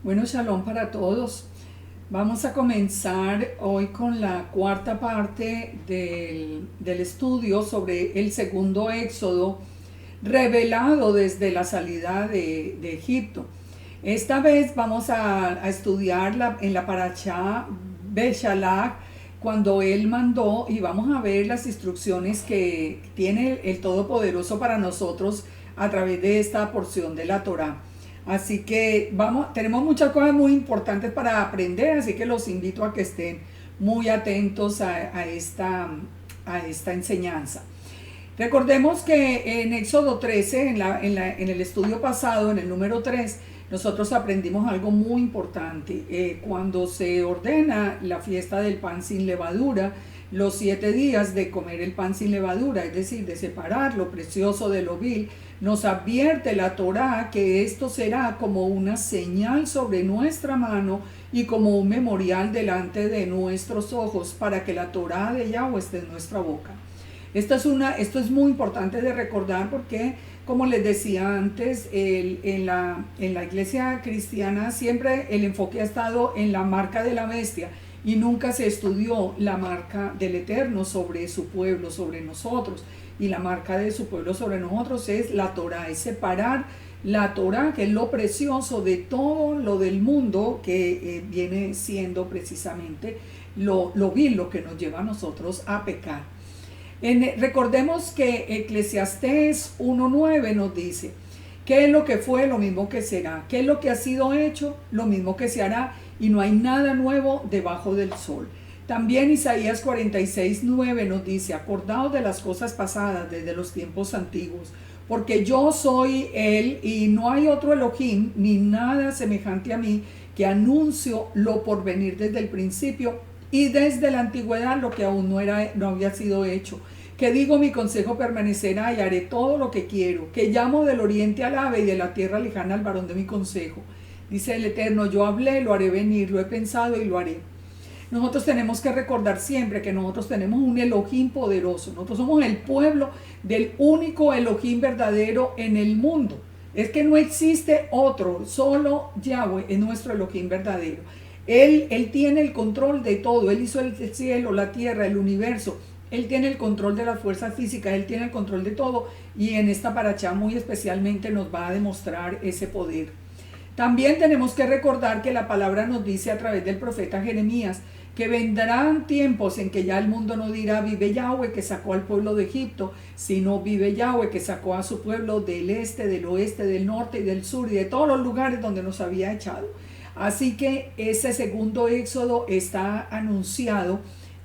Bueno, shalom para todos. Vamos a comenzar hoy con la cuarta parte del estudio sobre el segundo éxodo revelado desde la salida de Egipto. Esta vez vamos a estudiar en la parashá Beshalach, cuando él mandó, y vamos a ver las instrucciones que tiene el Todopoderoso para nosotros a través de esta porción de la Torá. Así que tenemos muchas cosas muy importantes para aprender, así que los invito a que estén muy atentos a esta enseñanza. Recordemos que en Éxodo 13, en el estudio pasado, en el número 3, nosotros aprendimos algo muy importante. Cuando se ordena la fiesta del pan sin levadura, los 7 días de comer el pan sin levadura, es decir, de separar lo precioso de lo vil, nos advierte la Torá que esto será como una señal sobre nuestra mano y como un memorial delante de nuestros ojos para que la Torá de Yahweh esté en nuestra boca. Esto es muy importante de recordar porque, como les decía antes, en la iglesia cristiana siempre el enfoque ha estado en la marca de la bestia y nunca se estudió la marca del Eterno sobre su pueblo, sobre nosotros. Y la marca de su pueblo sobre nosotros es la Torá, es separar la Torá, que es lo precioso de todo lo del mundo, que viene siendo precisamente lo vil, lo que nos lleva a nosotros a pecar. Recordemos que Eclesiastés 1:9 nos dice: ¿qué es lo que fue? Lo mismo que será. ¿Qué es lo que ha sido hecho? Lo mismo que se hará, y no hay nada nuevo debajo del sol. También Isaías 46:9 nos dice: acordaos de las cosas pasadas desde los tiempos antiguos, porque yo soy Él y no hay otro Elohim, ni nada semejante a mí, que anuncio lo por venir desde el principio y desde la antigüedad lo que aún no había sido hecho. Que digo, mi consejo permanecerá y haré todo lo que quiero. Que llamo del oriente al ave y de la tierra lejana al varón de mi consejo. Dice el Eterno: yo hablé, lo haré venir, lo he pensado y lo haré. Nosotros tenemos que recordar siempre que nosotros tenemos un Elohim poderoso. Nosotros somos el pueblo del único Elohim verdadero en el mundo. Es que no existe otro, solo Yahweh es nuestro Elohim verdadero. Él tiene el control de todo. Él hizo el cielo, la tierra, el universo. Él tiene el control de las fuerzas físicas. Él tiene el control de todo. Y en esta parashá muy especialmente nos va a demostrar ese poder. También tenemos que recordar que la palabra nos dice a través del profeta Jeremías que vendrán tiempos en que ya el mundo no dirá vive Yahweh que sacó al pueblo de Egipto, sino vive Yahweh que sacó a su pueblo del este, del oeste, del norte y del sur y de todos los lugares donde nos había echado. Así que ese segundo éxodo está anunciado,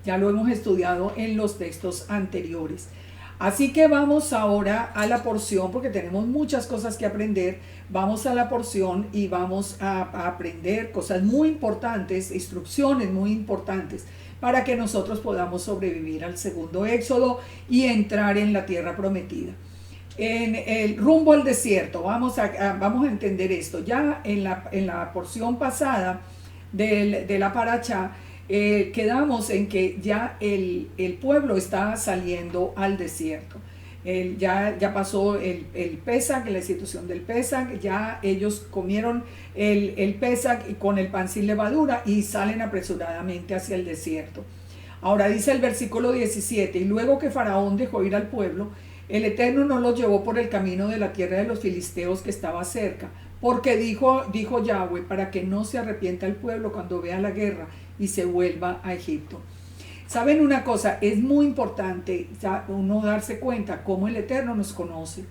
ya lo hemos estudiado en los textos anteriores. Así que vamos ahora a la porción, porque tenemos muchas cosas que aprender. Vamos a la porción y vamos a aprender cosas muy importantes, instrucciones muy importantes, para que nosotros podamos sobrevivir al segundo éxodo y entrar en la tierra prometida. En el rumbo al desierto, vamos a entender esto. Ya en la porción pasada de la parashá, quedamos en que ya el pueblo está saliendo al desierto. Ya pasó el Pesaj, la institución del Pesaj, ya ellos comieron el Pesaj con el pan sin levadura y salen apresuradamente hacia el desierto. Ahora dice el versículo 17: y luego que Faraón dejó ir al pueblo, el Eterno no los llevó por el camino de la tierra de los filisteos que estaba cerca, porque dijo Yahweh, para que no se arrepienta el pueblo cuando vea la guerra y se vuelva a Egipto. ¿Saben una cosa? Es muy importante uno darse cuenta cómo el Eterno nos conoce.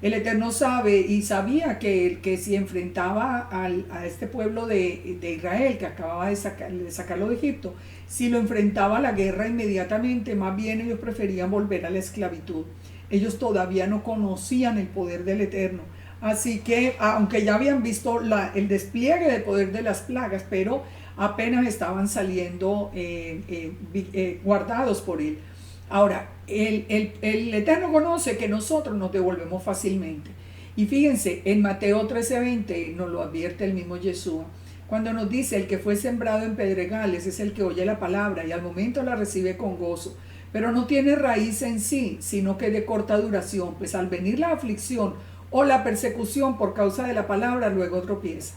El Eterno sabe y sabía que si enfrentaba a este pueblo de Israel que acababa de sacarlo de Egipto, si lo enfrentaba a la guerra inmediatamente, más bien ellos preferían volver a la esclavitud. Ellos todavía no conocían el poder del Eterno. Así que, aunque ya habían visto el despliegue del poder de las plagas, pero apenas estaban saliendo guardados por él. Ahora, el Eterno conoce que nosotros nos devolvemos fácilmente. Y fíjense, en Mateo 13:20 nos lo advierte el mismo Yeshua, cuando nos dice: el que fue sembrado en pedregales es el que oye la palabra y al momento la recibe con gozo, pero no tiene raíz en sí, sino que de corta duración, pues al venir la aflicción o la persecución por causa de la palabra, luego tropieza.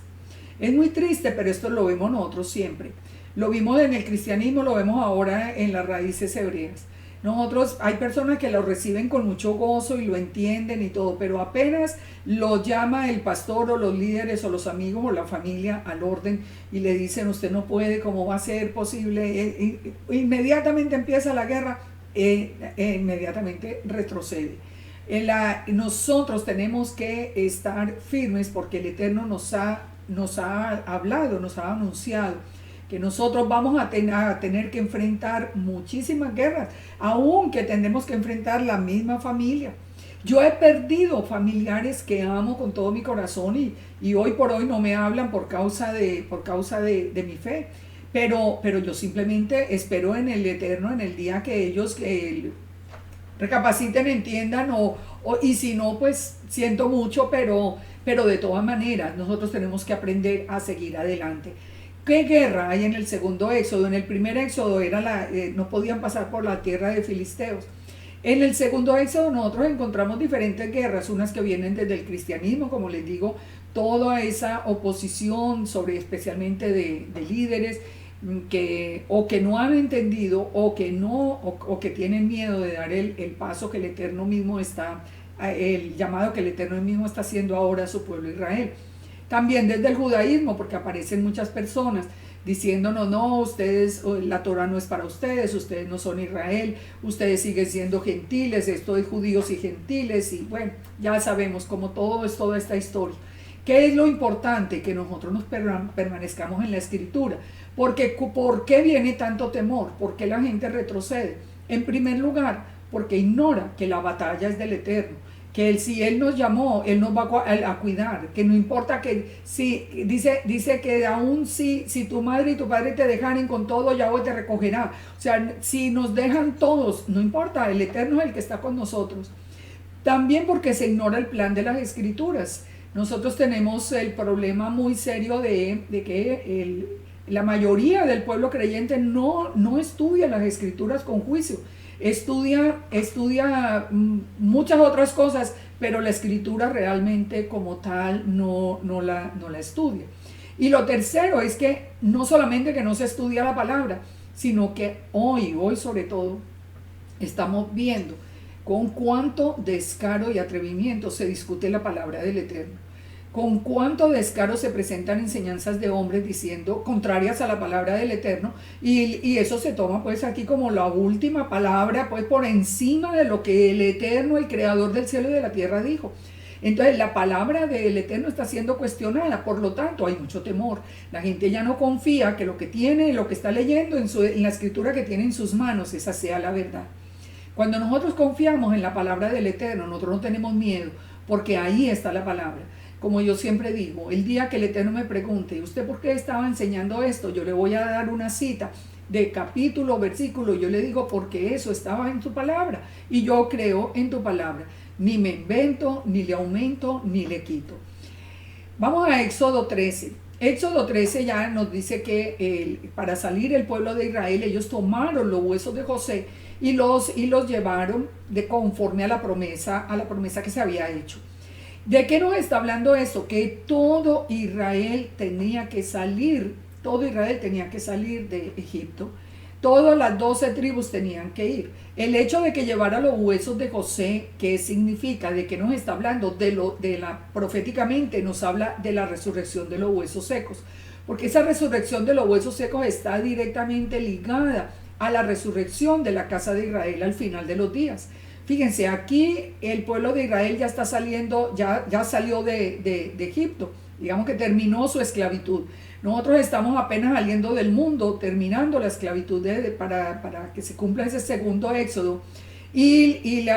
Es muy triste, pero esto lo vemos nosotros siempre. Lo vimos en el cristianismo, lo vemos ahora en las raíces hebreas. Nosotros, hay personas que lo reciben con mucho gozo y lo entienden y todo, pero apenas lo llama el pastor o los líderes o los amigos o la familia al orden y le dicen, usted no puede, ¿cómo va a ser posible? Inmediatamente empieza la guerra, inmediatamente retrocede. Nosotros tenemos que estar firmes porque el Eterno nos ha hablado, nos ha anunciado que nosotros vamos a tener que enfrentar muchísimas guerras, aunque tenemos que enfrentar la misma familia. Yo he perdido familiares que amo con todo mi corazón y hoy por hoy no me hablan por causa de mi fe. Pero yo simplemente espero en el Eterno, en el día que ellos recapaciten, entiendan, y si no, pues siento mucho, pero de todas maneras nosotros tenemos que aprender a seguir adelante. ¿Qué guerra hay en el segundo éxodo? En el primer éxodo no podían pasar por la tierra de filisteos. En el segundo éxodo nosotros encontramos diferentes guerras, unas que vienen desde el cristianismo, como les digo, toda esa oposición especialmente de líderes que no han entendido o que tienen miedo de dar el paso que el Eterno mismo el llamado que el Eterno mismo está haciendo ahora a su pueblo Israel. También desde el judaísmo, porque aparecen muchas personas diciéndonos, no, ustedes, la Torah no es para ustedes no son Israel, ustedes siguen siendo gentiles, esto es judíos y gentiles, y bueno, ya sabemos como todo es toda esta historia. ¿Qué es lo importante? Que nosotros nos permanezcamos en la Escritura. Porque, ¿por qué viene tanto temor? ¿Por qué la gente retrocede? En primer lugar, porque ignora que la batalla es del Eterno. Que si Él nos llamó, Él nos va a cuidar, que no importa dice que aún si tu madre y tu padre te dejaren con todo, Yahweh te recogerá. O sea, si nos dejan todos, no importa, el Eterno es el que está con nosotros. También porque se ignora el plan de las Escrituras. Nosotros tenemos el problema muy serio de que la mayoría del pueblo creyente no estudia las Escrituras con juicio. Estudia muchas otras cosas, pero la Escritura realmente como tal no la estudia. Y lo tercero es que no solamente que no se estudia la palabra, sino que hoy sobre todo, estamos viendo con cuánto descaro y atrevimiento se discute la palabra del Eterno. Con cuánto descaro se presentan enseñanzas de hombres diciendo contrarias a la palabra del Eterno, y eso se toma pues aquí como la última palabra, pues por encima de lo que el Eterno, el creador del cielo y de la tierra, dijo. Entonces la palabra del Eterno está siendo cuestionada, por lo tanto hay mucho temor. La gente ya no confía que lo que está leyendo en la escritura que tiene en sus manos, esa sea la verdad. Cuando nosotros confiamos en la palabra del Eterno, nosotros no tenemos miedo, porque ahí está la palabra. Como yo siempre digo, el día que el Eterno me pregunte, ¿usted por qué estaba enseñando esto? Yo le voy a dar una cita de capítulo, versículo, yo le digo porque eso estaba en tu palabra y yo creo en tu palabra. Ni me invento, ni le aumento, ni le quito. Vamos a Éxodo 13. Éxodo 13 ya nos dice que para salir el pueblo de Israel, ellos tomaron los huesos de José y los llevaron conforme a la promesa que se había hecho. ¿De qué nos está hablando esto? Que todo Israel tenía que salir de Egipto. Todas las 12 tribus tenían que ir. El hecho de que llevara los huesos de José, ¿qué significa? ¿De qué nos está hablando? Proféticamente nos habla de la resurrección de los huesos secos. Porque esa resurrección de los huesos secos está directamente ligada a la resurrección de la casa de Israel al final de los días. Fíjense, aquí el pueblo de Israel ya está saliendo, ya salió de Egipto, digamos que terminó su esclavitud. Nosotros estamos apenas saliendo del mundo, terminando la esclavitud para que se cumpla ese segundo éxodo. Y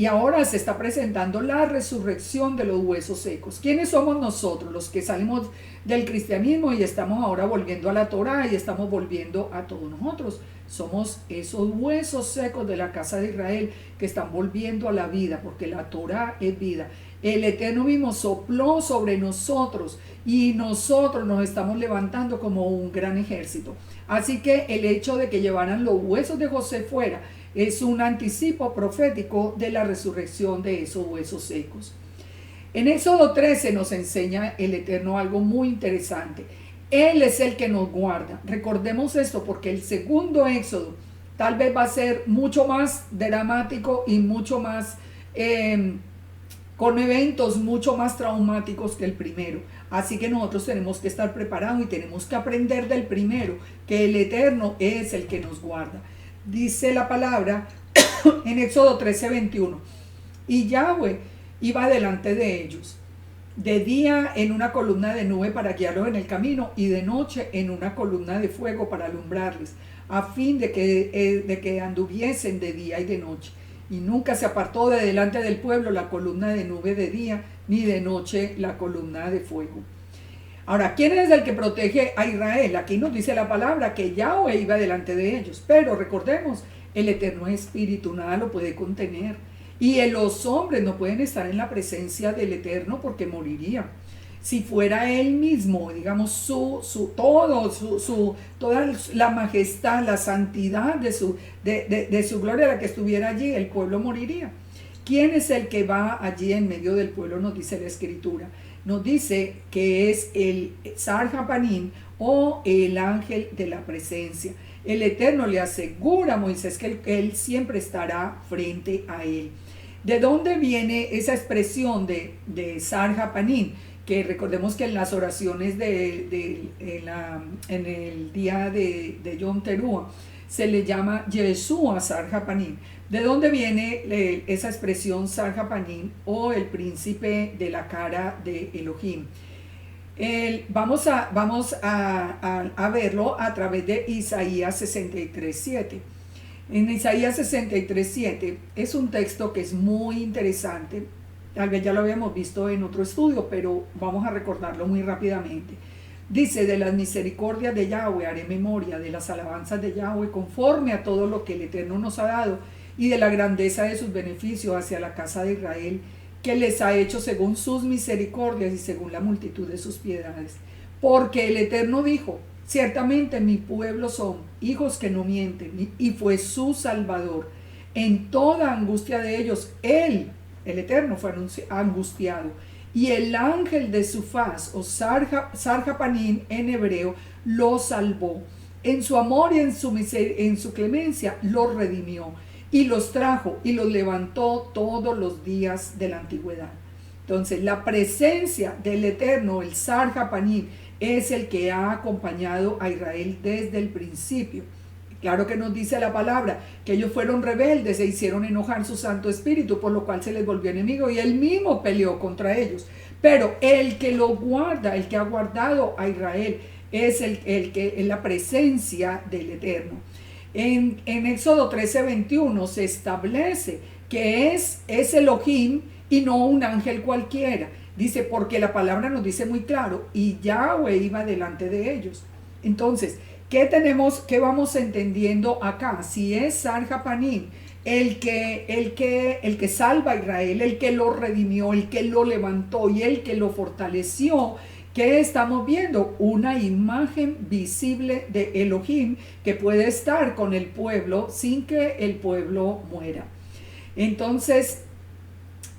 ahora se está presentando la resurrección de los huesos secos. ¿Quiénes somos nosotros? Los que salimos del cristianismo y estamos ahora volviendo a la Torah y estamos volviendo a todos nosotros. Somos esos huesos secos de la casa de Israel que están volviendo a la vida, porque la Torah es vida. El Eterno mismo sopló sobre nosotros y nosotros nos estamos levantando como un gran ejército. Así que el hecho de que llevaran los huesos de José fuera es un anticipo profético de la resurrección de esos huesos secos. En Éxodo 13 nos enseña el Eterno algo muy interesante. Él es el que nos guarda. Recordemos esto porque el segundo Éxodo tal vez va a ser mucho más dramático y mucho más, con eventos mucho más traumáticos que el primero. Así que nosotros tenemos que estar preparados y tenemos que aprender del primero, que el Eterno es el que nos guarda. Dice la palabra en Éxodo 13:21. Y Yahweh iba delante de ellos, de día en una columna de nube para guiarlos en el camino, y de noche en una columna de fuego para alumbrarles, a fin de que anduviesen de día y de noche. Y nunca se apartó de delante del pueblo la columna de nube de día, ni de noche la columna de fuego. Ahora, ¿quién es el que protege a Israel? Aquí nos dice la palabra que Yahweh iba delante de ellos, pero recordemos, el Eterno Espíritu, nada lo puede contener. Y los hombres no pueden estar en la presencia del Eterno porque morirían. Si fuera Él mismo, digamos, toda la majestad, la santidad de su gloria, la que estuviera allí, el pueblo moriría. ¿Quién es el que va allí en medio del pueblo? Nos dice la Escritura. Nos dice que es el Sarjapanim o el ángel de la presencia. El Eterno le asegura a Moisés que él siempre estará frente a él. ¿De dónde viene esa expresión de Sarjapanim? Que recordemos que en las oraciones en el día de Yom Teruah se le llama Yeshua Sarjapanim. ¿De dónde viene esa expresión Sarjapanim o el príncipe de la cara de Elohim? Vamos a verlo a través de Isaías 63:7. En Isaías 63:7 es un texto que es muy interesante. Tal vez ya lo habíamos visto en otro estudio, pero vamos a recordarlo muy rápidamente. Dice: de las misericordias de Yahweh haré memoria, de las alabanzas de Yahweh conforme a todo lo que el Eterno nos ha dado, y de la grandeza de sus beneficios hacia la casa de Israel, que les ha hecho según sus misericordias y según la multitud de sus piedades. Porque el Eterno dijo: ciertamente mi pueblo son hijos que no mienten, y fue su Salvador. En toda angustia de ellos, Él, el Eterno, fue angustiado, y el ángel de su faz, o Sarjapanim en hebreo, lo salvó. En su amor y en su clemencia los redimió, y los trajo y los levantó todos los días de la antigüedad. Entonces, la presencia del Eterno, el Sarjapanim, es el que ha acompañado a Israel desde el principio. Claro que nos dice la palabra que ellos fueron rebeldes e hicieron enojar su Santo Espíritu, por lo cual se les volvió enemigo y él mismo peleó contra ellos. Pero el que lo guarda, el que ha guardado a Israel, es el que es la presencia del Eterno. En Éxodo 13:21 se establece que es Elohim y no un ángel cualquiera. Dice, porque la palabra nos dice muy claro, y Yahweh iba delante de ellos. Entonces, ¿qué vamos entendiendo acá? Si es Sarjapanim, el que salva a Israel, el que lo redimió, el que lo levantó y el que lo fortaleció, ¿qué estamos viendo? Una imagen visible de Elohim que puede estar con el pueblo sin que el pueblo muera. Entonces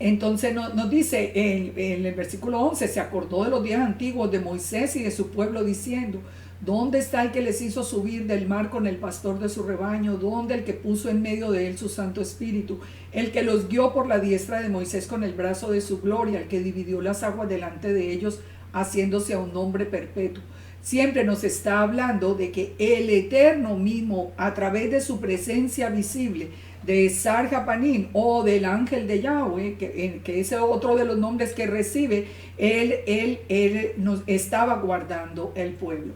nos dice en el versículo 11, se acordó de los días antiguos de Moisés y de su pueblo diciendo: ¿dónde está el que les hizo subir del mar con el pastor de su rebaño? ¿Dónde el que puso en medio de él su Santo Espíritu? El que los guió por la diestra de Moisés con el brazo de su gloria, el que dividió las aguas delante de ellos, haciéndose a un nombre perpetuo. Siempre nos está hablando de que el Eterno mismo, a través de su presencia visible, de Sarjapanim o del ángel de Yahweh, que es otro de los nombres que recibe, él nos estaba guardando el pueblo.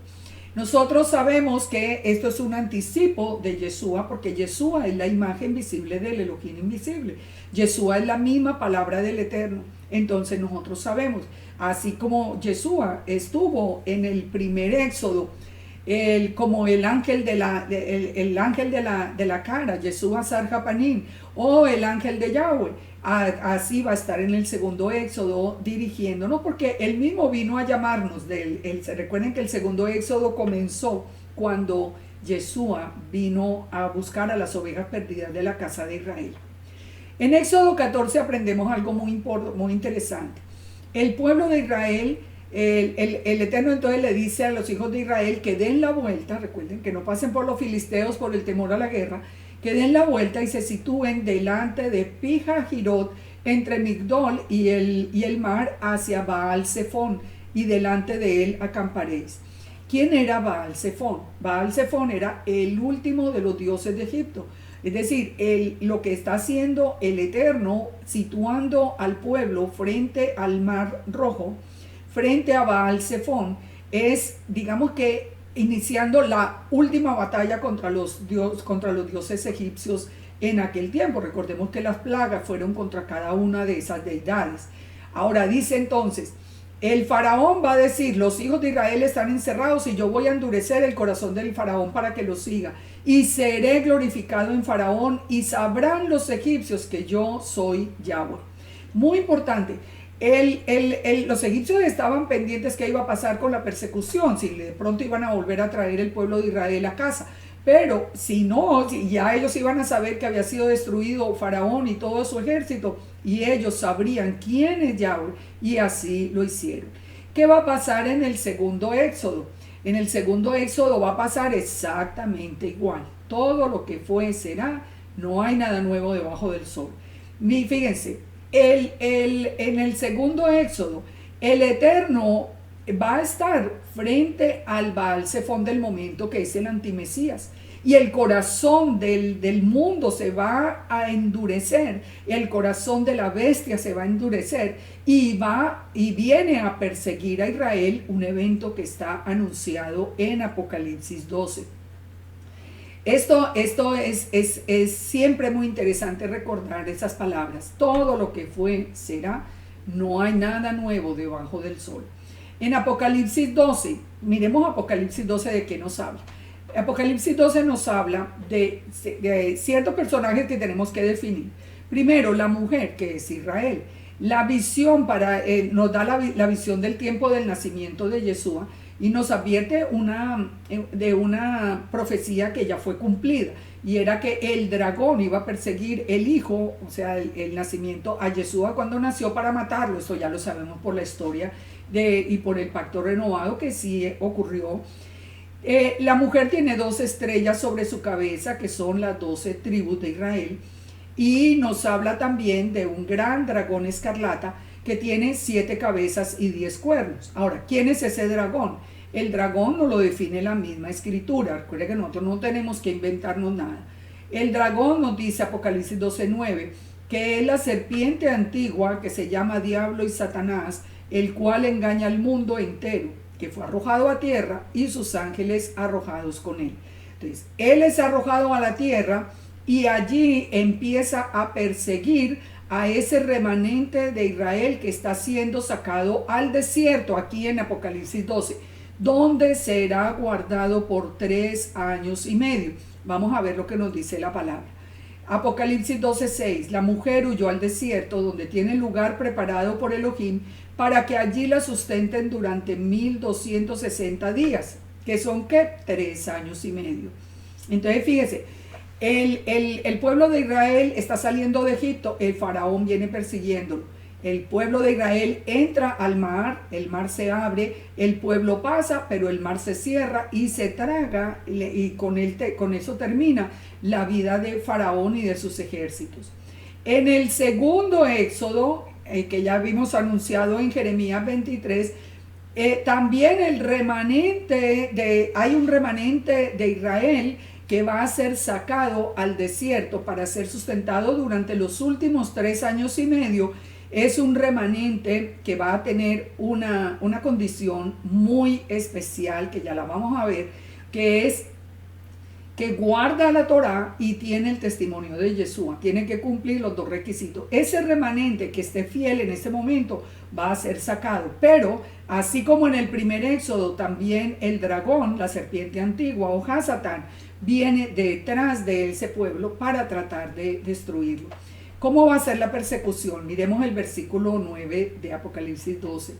Nosotros sabemos que esto es un anticipo de Yeshua, porque Yeshua es la imagen visible del Elohim invisible. Yeshua es la misma palabra del Eterno. Entonces nosotros sabemos, así como Yeshua estuvo en el primer Éxodo, como el ángel de la cara, Yeshua Sarjapanim, o el ángel de Yahweh, así va a estar en el segundo Éxodo dirigiéndonos, porque él mismo vino a llamarnos. Recuerden que el segundo Éxodo comenzó cuando Yeshua vino a buscar a las ovejas perdidas de la casa de Israel. En Éxodo 14 aprendemos algo muy interesante. El pueblo de Israel, el Eterno entonces le dice a los hijos de Israel que den la vuelta, recuerden que no pasen por los filisteos por el temor a la guerra, que den la vuelta y se sitúen delante de Pija-Jirot, entre Migdol y el mar, hacia Baal-Zephón, y delante de él acamparéis. ¿Quién era Baal-Zephón? Baal-Zephón era el último de los dioses de Egipto. Es decir, lo que está haciendo el Eterno, situando al pueblo frente al Mar Rojo, frente a Baal-Zephón, es, digamos que, iniciando la última batalla contra los dioses egipcios en aquel tiempo. Recordemos que las plagas fueron contra cada una de esas deidades. Ahora dice entonces, el faraón va a decir, los hijos de Israel están encerrados y yo voy a endurecer el corazón del faraón para que los siga. Y seré glorificado en faraón y sabrán los egipcios que yo soy Yahweh. Muy importante, los egipcios estaban pendientes qué iba a pasar con la persecución, si de pronto iban a volver a traer el pueblo de Israel a casa. Pero si no, si ya ellos iban a saber que había sido destruido Faraón y todo su ejército, y ellos sabrían quién es Yahweh, y así lo hicieron. ¿Qué va a pasar en el segundo éxodo? En el segundo éxodo va a pasar exactamente igual. Todo lo que fue será, no hay nada nuevo debajo del sol. Fíjense, en el segundo éxodo, el Eterno va a estar frente al Baal-Zephón del momento, que es el antimesías, y el corazón del mundo se va a endurecer, el corazón de la bestia se va a endurecer y viene a perseguir a Israel, un evento que está anunciado en Apocalipsis 12. Esto es siempre muy interesante recordar esas palabras. Todo lo que fue será, no hay nada nuevo debajo del sol. En Apocalipsis 12, miremos Apocalipsis 12 de qué nos habla. Apocalipsis 12 nos habla de ciertos personajes que tenemos que definir. Primero, la mujer, que es Israel. La visión nos da la visión del tiempo del nacimiento de Yeshua y nos advierte de una profecía que ya fue cumplida. Y era que el dragón iba a perseguir el hijo, o sea, el nacimiento a Yeshua cuando nació para matarlo. Eso ya lo sabemos por la historia y por el pacto renovado que sí ocurrió. La mujer tiene 12 estrellas sobre su cabeza, que son las 12 tribus de Israel, y nos habla también de un gran dragón escarlata que tiene 7 cabezas y 10 cuernos. Ahora, ¿quién es ese dragón? El dragón nos lo define la misma escritura. Recuerda que nosotros no tenemos que inventarnos nada. El dragón, nos dice Apocalipsis 12:9, que es la serpiente antigua que se llama Diablo y Satanás, el cual engaña al mundo entero, que fue arrojado a tierra y sus ángeles arrojados con él. Entonces, él es arrojado a la tierra y allí empieza a perseguir a ese remanente de Israel que está siendo sacado al desierto, aquí en Apocalipsis 12, donde será guardado por 3 años y medio. Vamos a ver lo que nos dice la palabra. Apocalipsis 12:6, la mujer huyó al desierto, donde tiene lugar preparado por Elohim, para que allí la sustenten durante 1260 días, que son ¿qué? 3 años y medio. Entonces fíjese, el pueblo de Israel está saliendo de Egipto, el faraón viene persiguiéndolo. El pueblo de Israel entra al mar, el mar se abre, el pueblo pasa, pero el mar se cierra y se traga, y con eso termina la vida de Faraón y de sus ejércitos. En el segundo éxodo, que ya vimos anunciado en Jeremías 23, también hay un remanente de Israel que va a ser sacado al desierto para ser sustentado durante los últimos 3 años y medio. Es un remanente que va a tener una condición muy especial, que ya la vamos a ver, que es que guarda la Torá y tiene el testimonio de Yeshua. Tiene que cumplir los 2 requisitos. Ese remanente que esté fiel en ese momento va a ser sacado. Pero, así como en el primer éxodo, también el dragón, la serpiente antigua o Hasatán, viene detrás de ese pueblo para tratar de destruirlo. ¿Cómo va a ser la persecución? Miremos el versículo 9 de Apocalipsis 12.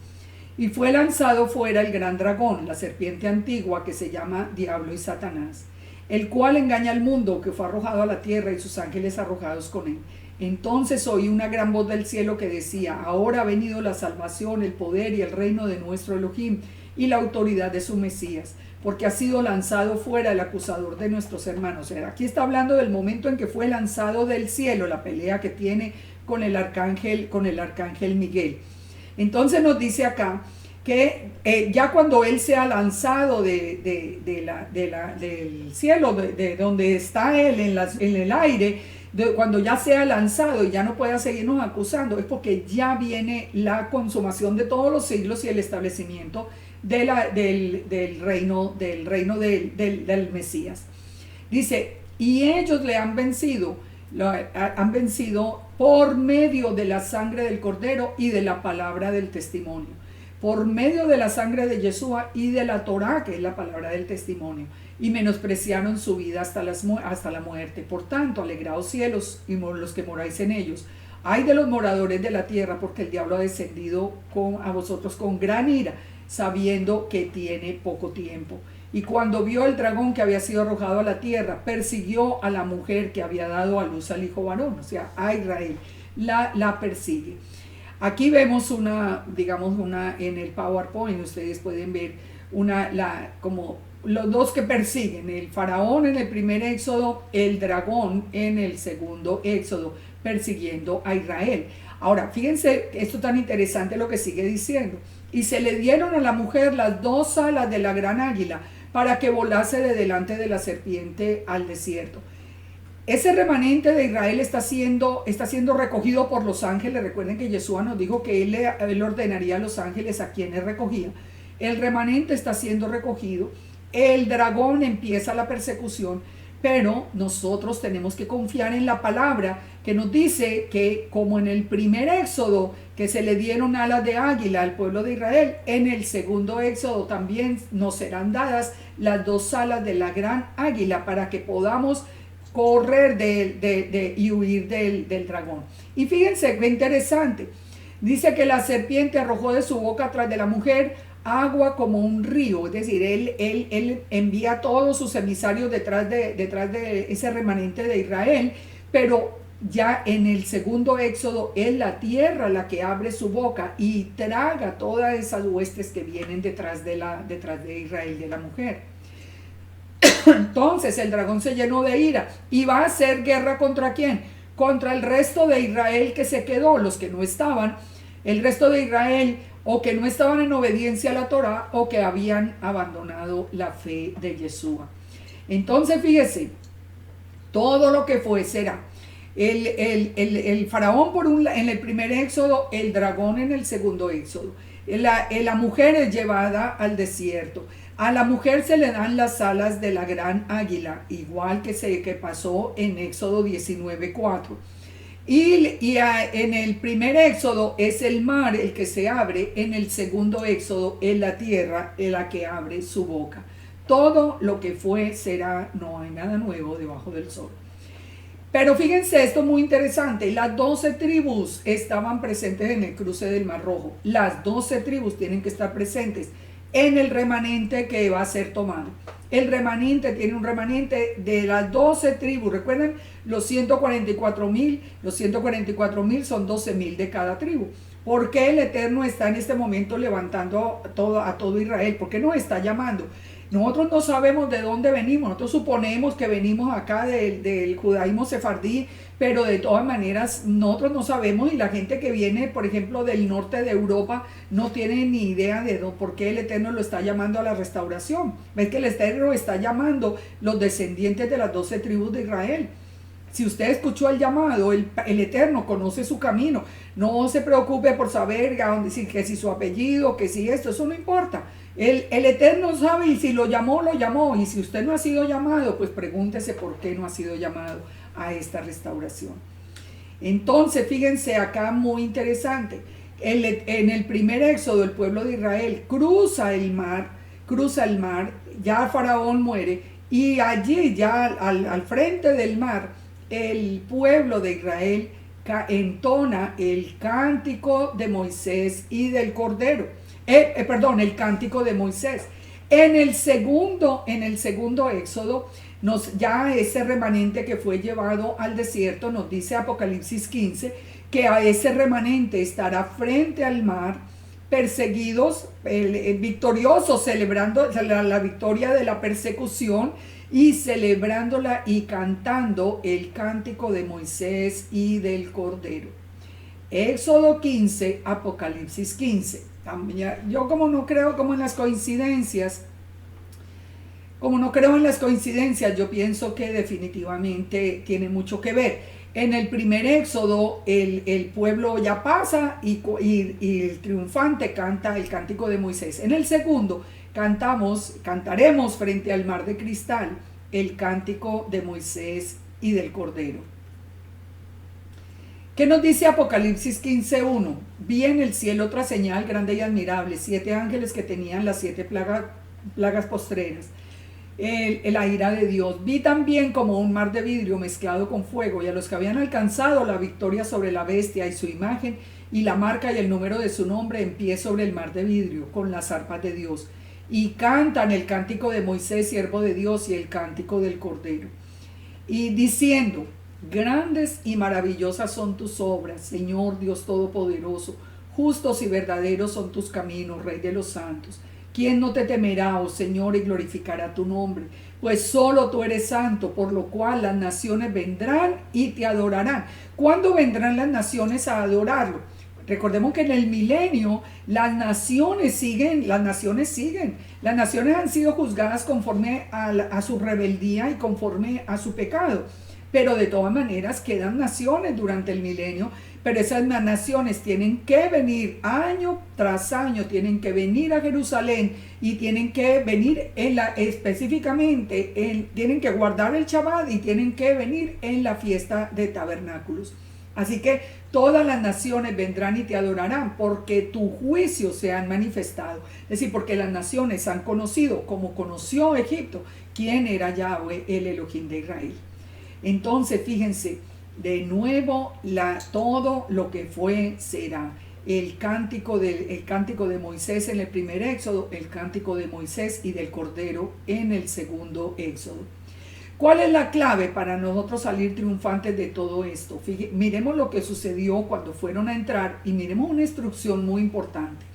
Y fue lanzado fuera el gran dragón, la serpiente antigua que se llama Diablo y Satanás, el cual engaña al mundo, que fue arrojado a la tierra y sus ángeles arrojados con él. Entonces oí una gran voz del cielo que decía: ahora ha venido la salvación, el poder y el reino de nuestro Elohim y la autoridad de su Mesías, porque ha sido lanzado fuera el acusador de nuestros hermanos. O sea, aquí está hablando del momento en que fue lanzado del cielo, la pelea que tiene con el arcángel Miguel. Entonces nos dice acá que ya cuando él sea lanzado del cielo, de donde está él en el aire, cuando ya sea lanzado y ya no pueda seguirnos acusando, es porque ya viene la consumación de todos los siglos y el establecimiento del reino del Mesías. Dice, y ellos le han vencido por medio de la sangre del Cordero y de la palabra del testimonio, por medio de la sangre de Yeshua y de la Torá, que es la palabra del testimonio, y menospreciaron su vida hasta la muerte. Por tanto, alegraos cielos y los que moráis en ellos. Ay de los moradores de la tierra, porque el diablo ha descendido a vosotros con gran ira, sabiendo que tiene poco tiempo. Y cuando vio el dragón que había sido arrojado a la tierra, persiguió a la mujer que había dado a luz al hijo varón, o sea, a Israel, la persigue. Aquí vemos una en el PowerPoint, ustedes pueden ver como los dos que persiguen, el faraón en el primer éxodo, el dragón en el segundo éxodo, persiguiendo a Israel. Ahora, fíjense, esto tan interesante lo que sigue diciendo. Y se le dieron a la mujer las dos alas de la gran águila para que volase de delante de la serpiente al desierto. Ese remanente de Israel está siendo recogido por los ángeles. Recuerden que Yeshua nos dijo que él ordenaría a los ángeles a quienes recogía. El remanente está siendo recogido. El dragón empieza la persecución, pero nosotros tenemos que confiar en la palabra que nos dice que, como en el primer éxodo que se le dieron alas de águila al pueblo de Israel, en el segundo éxodo también nos serán dadas las dos alas de la gran águila para que podamos correr y huir del dragón. Y fíjense, qué interesante. Dice que la serpiente arrojó de su boca tras de la mujer agua como un río, es decir, él envía a todos sus emisarios detrás de ese remanente de Israel, pero ya en el segundo éxodo es la tierra la que abre su boca y traga todas esas huestes que vienen detrás de Israel, de la mujer. Entonces el dragón se llenó de ira y va a hacer guerra ¿contra quién? Contra el resto de Israel que se quedó, los que no estaban, el resto de Israel o que no estaban en obediencia a la Torá o que habían abandonado la fe de Yeshua. Entonces fíjese, todo lo que fue será el faraón en el primer éxodo, el dragón en el segundo éxodo. La mujer es llevada al desierto. A la mujer se le dan las alas de la gran águila, igual que pasó en Éxodo 19:4. En el primer éxodo es el mar el que se abre, en el segundo éxodo es la tierra la que abre su boca. Todo lo que fue será, no hay nada nuevo debajo del sol. Pero fíjense, esto es muy interesante, las 12 tribus estaban presentes en el cruce del Mar Rojo. Las 12 tribus tienen que estar presentes en el remanente que va a ser tomado. El remanente tiene un remanente de las 12 tribus. Recuerden, los 144,000 son 12,000 de cada tribu. ¿Por qué el Eterno está en este momento levantando a todo Israel? ¿Por qué nos está llamando? Nosotros no sabemos de dónde venimos. Nosotros suponemos que venimos acá del judaísmo sefardí, pero de todas maneras nosotros no sabemos, y la gente que viene, por ejemplo, del norte de Europa no tiene ni idea de por qué el Eterno lo está llamando a la restauración. Ves que el Eterno está llamando los descendientes de las 12 tribus de Israel. Si usted escuchó el llamado, el Eterno conoce su camino. No se preocupe por saber que si su apellido, que si esto, eso no importa. El Eterno sabe, y si lo llamó, lo llamó. Y si usted no ha sido llamado, pues pregúntese por qué no ha sido llamado a esta restauración. Entonces, fíjense acá, muy interesante. En el primer éxodo, el pueblo de Israel cruza el mar, ya Faraón muere, y allí, ya al frente del mar, el pueblo de Israel entona el cántico de Moisés y del Cordero. El cántico de Moisés. En el segundo éxodo, ya ese remanente que fue llevado al desierto, nos dice Apocalipsis 15, que a ese remanente estará frente al mar, perseguidos, victoriosos, celebrando la victoria de la persecución y celebrándola y cantando el cántico de Moisés y del Cordero. Éxodo 15, Apocalipsis 15. Yo como no creo como en las coincidencias, yo pienso que definitivamente tiene mucho que ver. En el primer éxodo, el pueblo ya pasa y el triunfante canta el cántico de Moisés. En el segundo, cantaremos frente al mar de cristal el cántico de Moisés y del Cordero. ¿Qué nos dice Apocalipsis 15:1? Vi en el cielo otra señal grande y admirable, 7 ángeles que tenían las 7 plagas postreras, la ira de Dios. Vi también como un mar de vidrio mezclado con fuego, y a los que habían alcanzado la victoria sobre la bestia y su imagen y la marca y el número de su nombre, en pie sobre el mar de vidrio con las arpas de Dios, y cantan el cántico de Moisés, siervo de Dios, y el cántico del Cordero, y diciendo: grandes y maravillosas son tus obras, Señor Dios Todopoderoso. Justos y verdaderos son tus caminos, Rey de los santos. ¿Quién no te temerá, oh Señor, y glorificará tu nombre? Pues solo tú eres santo, por lo cual las naciones vendrán y te adorarán. ¿Cuándo vendrán las naciones a adorarlo? Recordemos que en el milenio las naciones siguen. Las naciones han sido juzgadas conforme a su rebeldía y conforme a su pecado. Pero de todas maneras quedan naciones durante el milenio, pero esas naciones tienen que venir año tras año, tienen que venir a Jerusalén y tienen que venir tienen que guardar el Shabbat y tienen que venir en la fiesta de tabernáculos. Así que todas las naciones vendrán y te adorarán, porque tu juicio se han manifestado. Es decir, porque las naciones han conocido, como conoció Egipto, quién era Yahweh, el Elohim de Israel. Entonces, fíjense, de nuevo, todo lo que fue será. El cántico de Moisés en el primer éxodo, el cántico de Moisés y del Cordero en el segundo éxodo. ¿Cuál es la clave para nosotros salir triunfantes de todo esto? Miremos lo que sucedió cuando fueron a entrar y miremos una instrucción muy importante.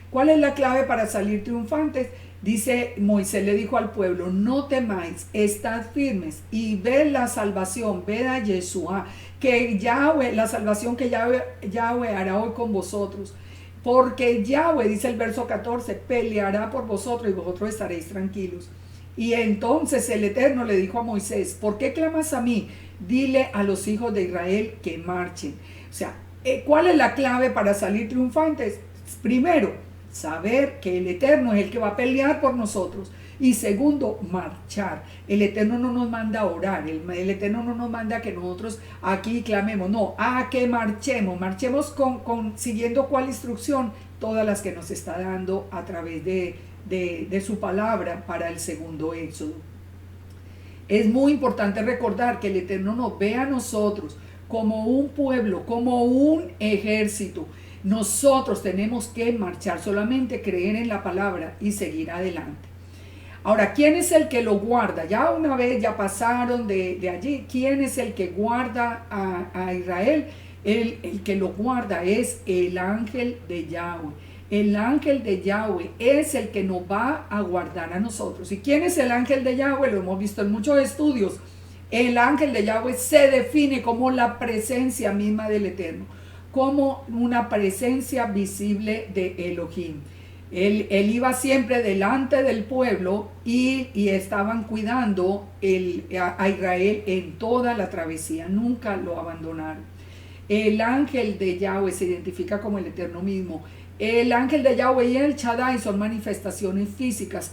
¿Cuál es la clave para salir triunfantes? Dice, Moisés le dijo al pueblo: no temáis, estad firmes y ved la salvación, ved a Yeshua, que Yahweh, la salvación que Yahweh hará hoy con vosotros. Porque Yahweh, dice el verso 14, peleará por vosotros y vosotros estaréis tranquilos. Y entonces el Eterno le dijo a Moisés: ¿por qué clamas a mí? Dile a los hijos de Israel que marchen. O sea, ¿cuál es la clave para salir triunfantes? Primero, saber que el Eterno es el que va a pelear por nosotros. Y segundo, marchar. El Eterno no nos manda a orar, el Eterno no nos manda a que nosotros aquí clamemos, no, a que marchemos siguiendo cuál instrucción, todas las que nos está dando a través de su palabra para el segundo éxodo. Es muy importante recordar que el Eterno nos ve a nosotros como un pueblo, como un ejército. Nosotros tenemos que marchar, solamente creer en la palabra y seguir adelante. Ahora, ¿quién es el que lo guarda? Ya una vez ya pasaron de allí. ¿Quién es el que guarda a Israel? El que lo guarda es el ángel de Yahweh. El ángel de Yahweh es el que nos va a guardar a nosotros. ¿Y quién es el ángel de Yahweh? Lo hemos visto en muchos estudios. El ángel de Yahweh se define como la presencia misma del Eterno, como una presencia visible de Elohim. Él iba siempre delante del pueblo y estaban cuidando a Israel en toda la travesía, nunca lo abandonaron. El ángel de Yahweh se identifica como el Eterno mismo. El ángel de Yahweh y el Shaddai son manifestaciones físicas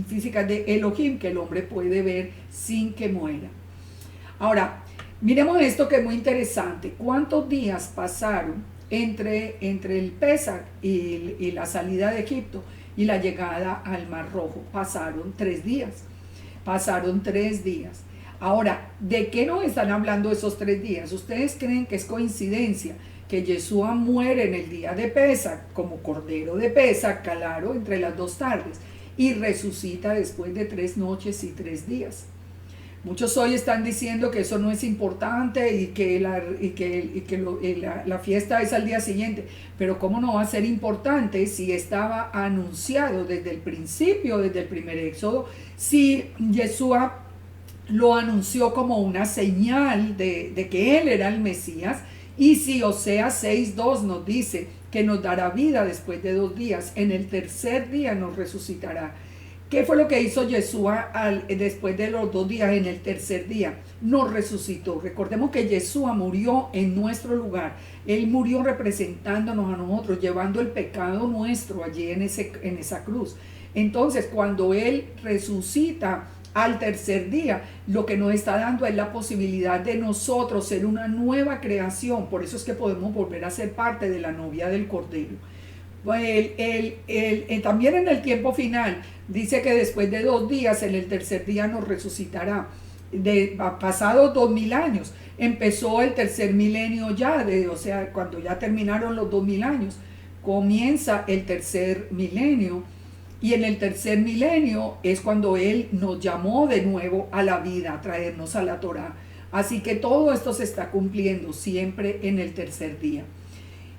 físicas de Elohim que el hombre puede ver sin que muera. Ahora, miremos esto que es muy interesante. ¿Cuántos días pasaron entre el Pesach y la salida de Egipto y la llegada al Mar Rojo? Pasaron 3 días. Ahora, ¿de qué nos están hablando esos 3 días? ¿Ustedes creen que es coincidencia que Yeshua muere en el día de Pesach como cordero de Pesach, claro, entre las 2 tardes? y resucita después de 3 noches y 3 días. Muchos hoy están diciendo que eso no es importante y que la fiesta es al día siguiente. Pero ¿cómo no va a ser importante si estaba anunciado desde el principio, desde el primer éxodo? Si Yeshua lo anunció como una señal de que Él era el Mesías. Y si Oseas 6:2 nos dice que nos dará vida después de 2 días, en el tercer día nos resucitará. ¿Qué fue lo que hizo Yeshua después de los 2 días? En el tercer día nos resucitó. Recordemos que Yeshua murió en nuestro lugar. Él murió representándonos a nosotros, llevando el pecado nuestro allí en esa cruz. Entonces, cuando Él resucita al tercer día, lo que nos está dando es la posibilidad de nosotros ser una nueva creación. Por eso es que podemos volver a ser parte de la novia del Cordero. También en el tiempo final dice que después de 2 días, en el tercer día nos resucitará. Pasados 2000 años empezó el tercer milenio ya, o sea, cuando ya terminaron los 2000 años, comienza el tercer milenio. Y en el tercer milenio es cuando Él nos llamó de nuevo a la vida, a traernos a la Torá. Así que todo esto se está cumpliendo siempre en el tercer día.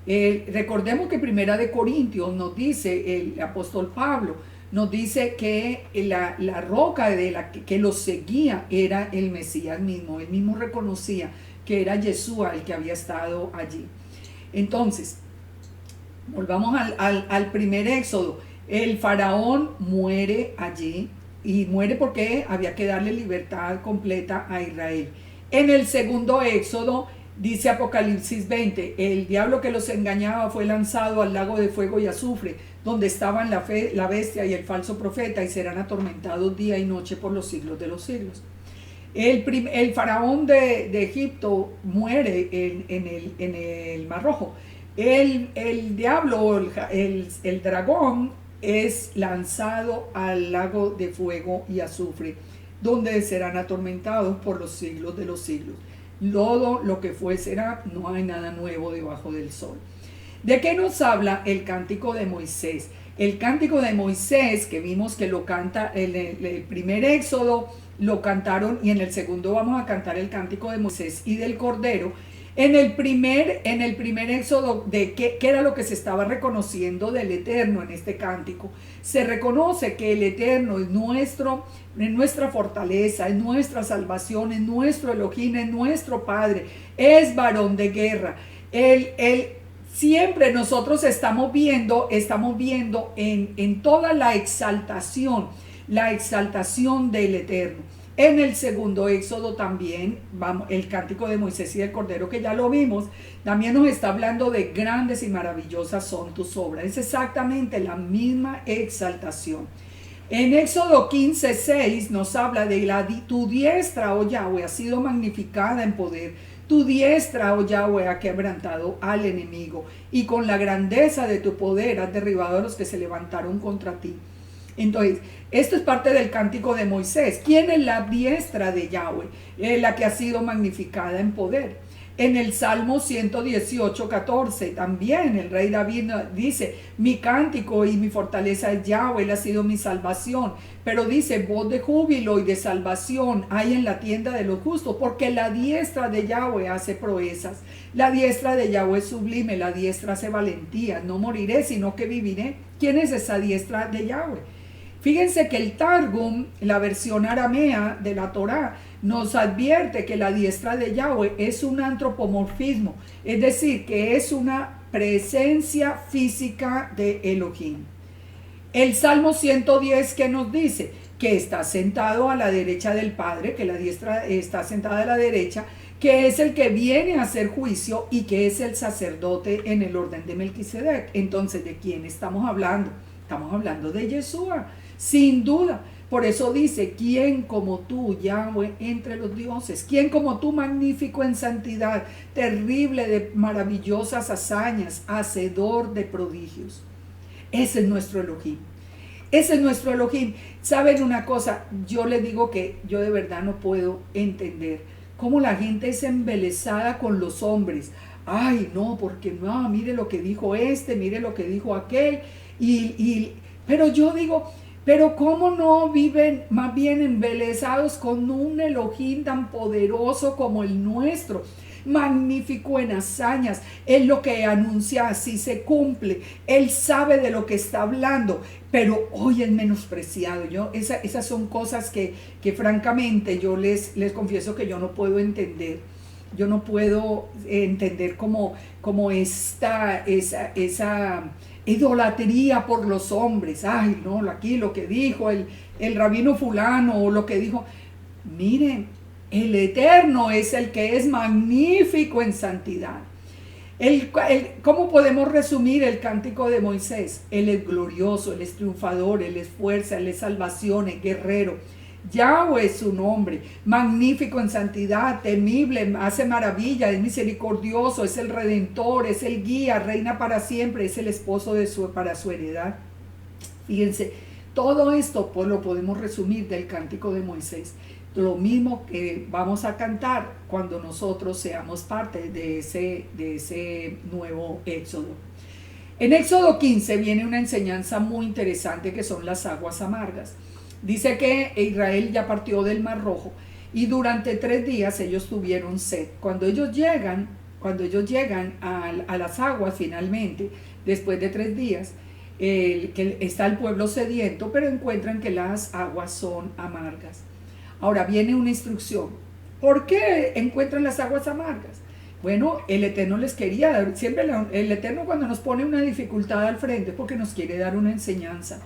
Recordemos que Primera de Corintios nos dice, el apóstol Pablo nos dice que la roca que los seguía era el Mesías mismo. Él mismo reconocía que era Yeshua el que había estado allí. Entonces, volvamos al primer éxodo. El faraón muere allí y muere porque había que darle libertad completa a Israel. En el segundo éxodo dice Apocalipsis 20, el diablo que los engañaba fue lanzado al lago de fuego y azufre, donde estaban la bestia y el falso profeta, y serán atormentados día y noche por los siglos de los siglos. El faraón de Egipto muere en el Mar Rojo. El diablo, el dragón, es lanzado al lago de fuego y azufre, donde serán atormentados por los siglos de los siglos. Todo lo que fue será, no hay nada nuevo debajo del sol. ¿De qué nos habla el cántico de Moisés? El cántico de Moisés, que vimos que lo canta en el primer éxodo, lo cantaron, y en el segundo vamos a cantar el cántico de Moisés y del Cordero. En el primer éxodo, de qué era lo que se estaba reconociendo del Eterno en este cántico. Se reconoce que el Eterno es nuestra fortaleza, es nuestra salvación, es nuestro Elohim, es nuestro Padre, es varón de guerra. Siempre nosotros estamos viendo en toda la exaltación del Eterno. En el segundo éxodo también, el cántico de Moisés y del Cordero, que ya lo vimos, también nos está hablando de grandes y maravillosas son tus obras. Es exactamente la misma exaltación. En Éxodo 15:6 nos habla de tu diestra, oh Yahweh, ha sido magnificada en poder. Tu diestra, oh Yahweh, ha quebrantado al enemigo, y con la grandeza de tu poder has derribado a los que se levantaron contra ti. Entonces, esto es parte del cántico de Moisés. ¿Quién es la diestra de Yahweh? La que ha sido magnificada en poder. En el Salmo 118:14 también el rey David dice, mi cántico y mi fortaleza es Yahweh, él ha sido mi salvación. Pero dice, voz de júbilo y de salvación hay en la tienda de los justos, porque la diestra de Yahweh hace proezas. La diestra de Yahweh es sublime, la diestra hace valentía. No moriré, sino que viviré. ¿Quién es esa diestra de Yahweh? Fíjense que el Targum, la versión aramea de la Torá, nos advierte que la diestra de Yahweh es un antropomorfismo, es decir, que es una presencia física de Elohim. El Salmo 110, que nos dice que está sentado a la derecha del Padre, que la diestra está sentada a la derecha, que es el que viene a hacer juicio y que es el sacerdote en el orden de Melquisedec. Entonces, ¿de quién estamos hablando? Estamos hablando de Yeshua, sin duda. Por eso dice, ¿quién como tú, Yahweh, entre los dioses? ¿Quién como tú, magnífico en santidad, terrible de maravillosas hazañas, hacedor de prodigios? Ese es nuestro Elohim. Ese es nuestro Elohim. ¿Saben una cosa? Yo les digo que yo de verdad no puedo entender cómo la gente es embelesada con los hombres. Ay, no, porque no, mire lo que dijo este, mire lo que dijo aquel. Pero yo digo, Pero ¿cómo no viven más bien embelesados con un Elohim tan poderoso como el nuestro? Magnífico en hazañas, Él lo que anuncia así se cumple, Él sabe de lo que está hablando, pero hoy es menospreciado. Esas son cosas que francamente yo les confieso que yo no puedo entender. Yo no puedo entender como esa idolatría por los hombres. Ay, no, aquí lo que dijo el rabino fulano o lo que dijo. Miren, el Eterno es el que es magnífico en santidad. ¿Cómo podemos resumir el cántico de Moisés? Él es glorioso, Él es triunfador, Él es fuerza, Él es salvación, es guerrero. Yahweh es su nombre, magnífico en santidad, temible, hace maravilla, es misericordioso, es el redentor, es el guía, reina para siempre, es el esposo para su heredad. Fíjense, todo esto pues lo podemos resumir del cántico de Moisés. Lo mismo que vamos a cantar cuando nosotros seamos parte de ese nuevo Éxodo. En Éxodo 15 viene una enseñanza muy interesante que son las aguas amargas. Dice que Israel ya partió del Mar Rojo y durante 3 días ellos tuvieron sed. Cuando ellos llegan a las aguas finalmente, después de 3 días, que está el pueblo sediento, pero encuentran que las aguas son amargas. Ahora viene una instrucción. ¿Por qué encuentran las aguas amargas? Bueno, el Eterno les quería dar, siempre el Eterno cuando nos pone una dificultad al frente es porque nos quiere dar una enseñanza.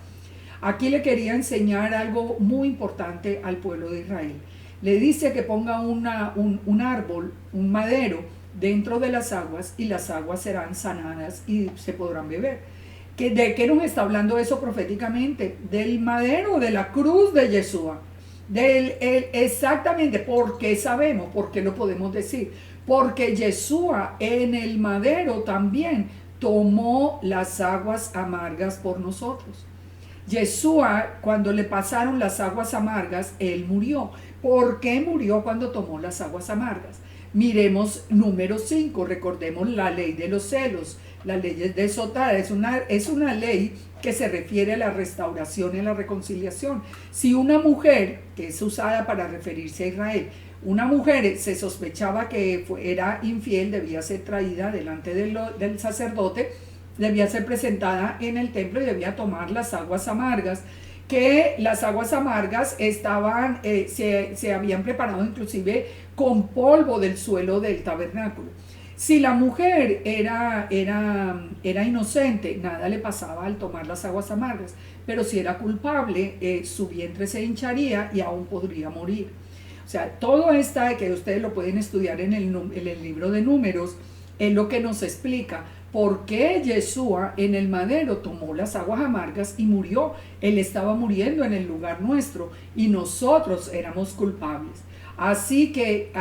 Aquí le quería enseñar algo muy importante al pueblo de Israel. Le dice que ponga un árbol, un madero, dentro de las aguas y las aguas serán sanadas y se podrán beber. ¿De qué nos está hablando eso proféticamente? Del madero, de la cruz de Yeshua. Exactamente, porque sabemos, porque lo podemos decir, porque Yeshua en el madero también tomó las aguas amargas por nosotros. Yeshua, cuando le pasaron las aguas amargas, él murió. ¿Por qué murió cuando tomó las aguas amargas? Miremos número 5, recordemos la ley de los celos, la ley de Sotá, es una ley que se refiere a la restauración y a la reconciliación. Si una mujer, que es usada para referirse a Israel, una mujer se sospechaba que era infiel, debía ser traída delante del sacerdote, debía ser presentada en el templo y debía tomar las aguas amargas, que las aguas amargas se habían preparado inclusive con polvo del suelo del tabernáculo. Si la mujer era inocente, nada le pasaba al tomar las aguas amargas, pero si era culpable, su vientre se hincharía y aún podría morir. O sea, todo esto que ustedes lo pueden estudiar en el libro de Números, es lo que nos explica por qué Yeshua en el madero tomó las aguas amargas y murió. Él estaba muriendo en el lugar nuestro y nosotros éramos culpables. Así que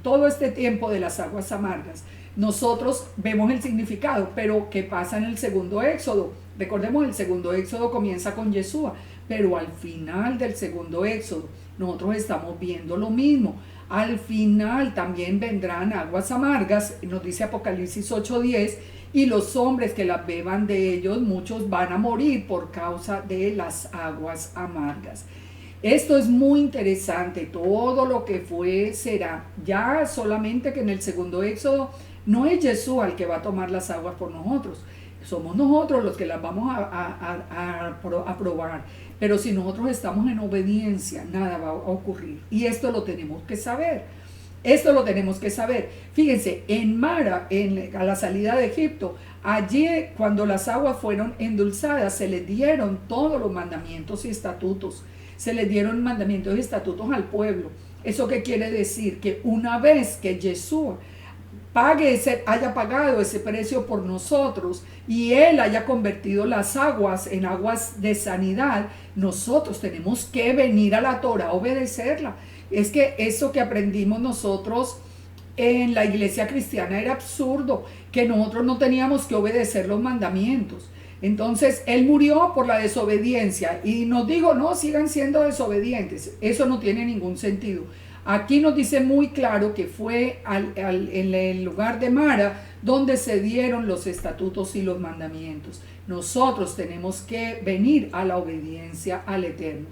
todo este tiempo de las aguas amargas, nosotros vemos el significado, pero ¿qué pasa en el segundo éxodo? Recordemos, el segundo éxodo comienza con Yeshua, pero al final del segundo éxodo, nosotros estamos viendo lo mismo. Al final también vendrán aguas amargas, nos dice Apocalipsis 8:10, y los hombres que las beban de ellos, muchos van a morir por causa de las aguas amargas. Esto es muy interesante, todo lo que fue será. Ya solamente que en el segundo éxodo no es Yeshua el que va a tomar las aguas por nosotros, somos nosotros los que las vamos a probar. Pero si nosotros estamos en obediencia, nada va a ocurrir. Y esto lo tenemos que saber. Esto lo tenemos que saber. Fíjense, en Mara, a la salida de Egipto, allí cuando las aguas fueron endulzadas, se les dieron todos los mandamientos y estatutos. Se les dieron mandamientos y estatutos al pueblo. ¿Eso qué quiere decir? Que una vez que Yeshua haya pagado ese precio por nosotros y Él haya convertido las aguas en aguas de sanidad, nosotros tenemos que venir a la Torah a obedecerla. Es que eso que aprendimos nosotros en la iglesia cristiana era absurdo, que nosotros no teníamos que obedecer los mandamientos. Entonces Él murió por la desobediencia y nos dijo, no, sigan siendo desobedientes. Eso no tiene ningún sentido. Aquí nos dice muy claro que fue en el lugar de Mara donde se dieron los estatutos y los mandamientos. Nosotros tenemos que venir a la obediencia al Eterno.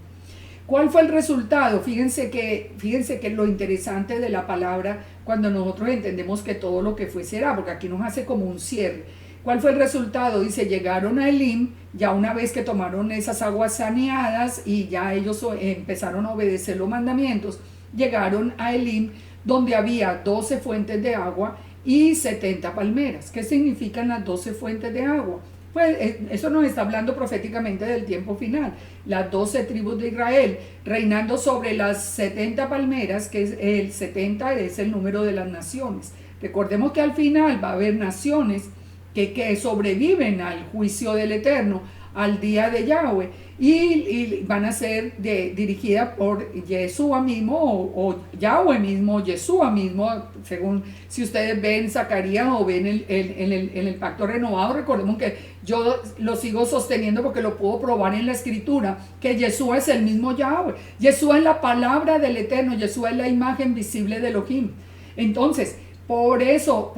¿Cuál fue el resultado? Fíjense que lo interesante de la palabra, cuando nosotros entendemos que todo lo que fue será, porque aquí nos hace como un cierre. ¿Cuál fue el resultado? Dice, llegaron a Elim, ya una vez que tomaron esas aguas saneadas y ya ellos empezaron a obedecer los mandamientos, llegaron a Elim, donde había 12 fuentes de agua y 70 palmeras. ¿Qué significan las 12 fuentes de agua? Pues eso nos está hablando proféticamente del tiempo final. Las 12 tribus de Israel reinando sobre las 70 palmeras, que es el 70 es el número de las naciones. Recordemos que al final va a haber naciones que sobreviven al juicio del Eterno, al día de Yahweh, y van a ser dirigidas por Yeshua mismo, o Yahweh mismo, Yeshua mismo, según si ustedes ven Zacarías o ven en el pacto renovado. Recordemos que yo lo sigo sosteniendo porque lo puedo probar en la escritura, que Yeshua es el mismo Yahweh. Yeshua es la palabra del Eterno, Yeshua es la imagen visible de Elohim. Entonces, por eso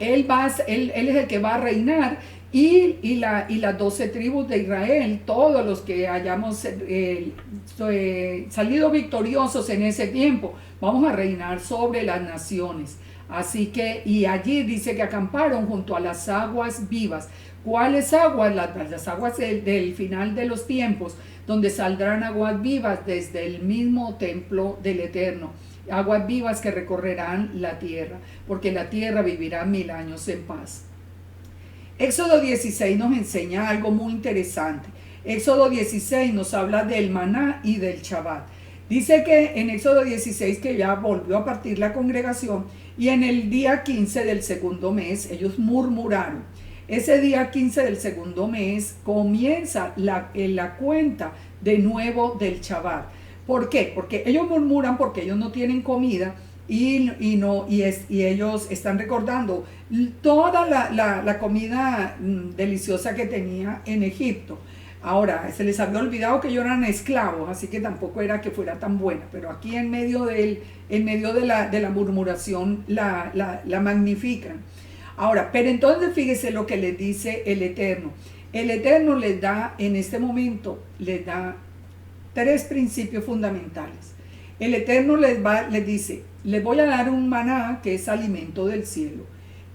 él es el que va a reinar, y las 12 tribus de Israel, todos los que hayamos salido victoriosos en ese tiempo, vamos a reinar sobre las naciones. Así que, y allí dice que acamparon junto a las aguas vivas. ¿Cuáles aguas? Las aguas del final de los tiempos, donde saldrán aguas vivas desde el mismo templo del Eterno. Aguas vivas que recorrerán la tierra, porque la tierra vivirá 1000 años en paz. Éxodo 16 nos enseña algo muy interesante. Éxodo 16 nos habla del maná y del Shabbat. Dice que en Éxodo 16 que ya volvió a partir la congregación, y en el día 15 del segundo mes ellos murmuraron. Ese día 15 del segundo mes comienza la cuenta de nuevo del Shabbat. ¿Por qué? Porque ellos murmuran porque ellos no tienen comida y ellos están recordando toda la comida deliciosa que tenía en Egipto. Ahora, se les había olvidado que ellos eran esclavos, así que tampoco era que fuera tan buena, pero aquí en medio de la murmuración la magnifican. Ahora, pero entonces fíjese lo que les dice el Eterno. El Eterno les da, en este momento, les da 3 principios fundamentales. El Eterno les dice, les voy a dar un maná que es alimento del cielo.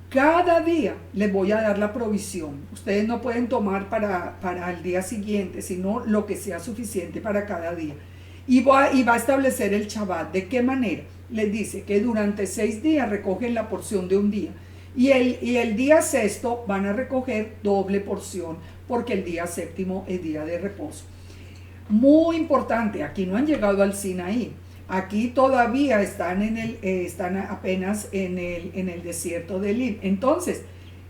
Cada día les voy a dar la provisión. Ustedes no pueden tomar para el día siguiente, sino lo que sea suficiente para cada día. Y va a establecer el Shabbat. ¿De qué manera? Les dice que durante 6 días recogen la porción de un día. Y el día sexto van a recoger doble porción, porque el día séptimo es día de reposo. Muy importante, aquí no han llegado al Sinaí. Aquí todavía están apenas en el desierto de Elim. Entonces,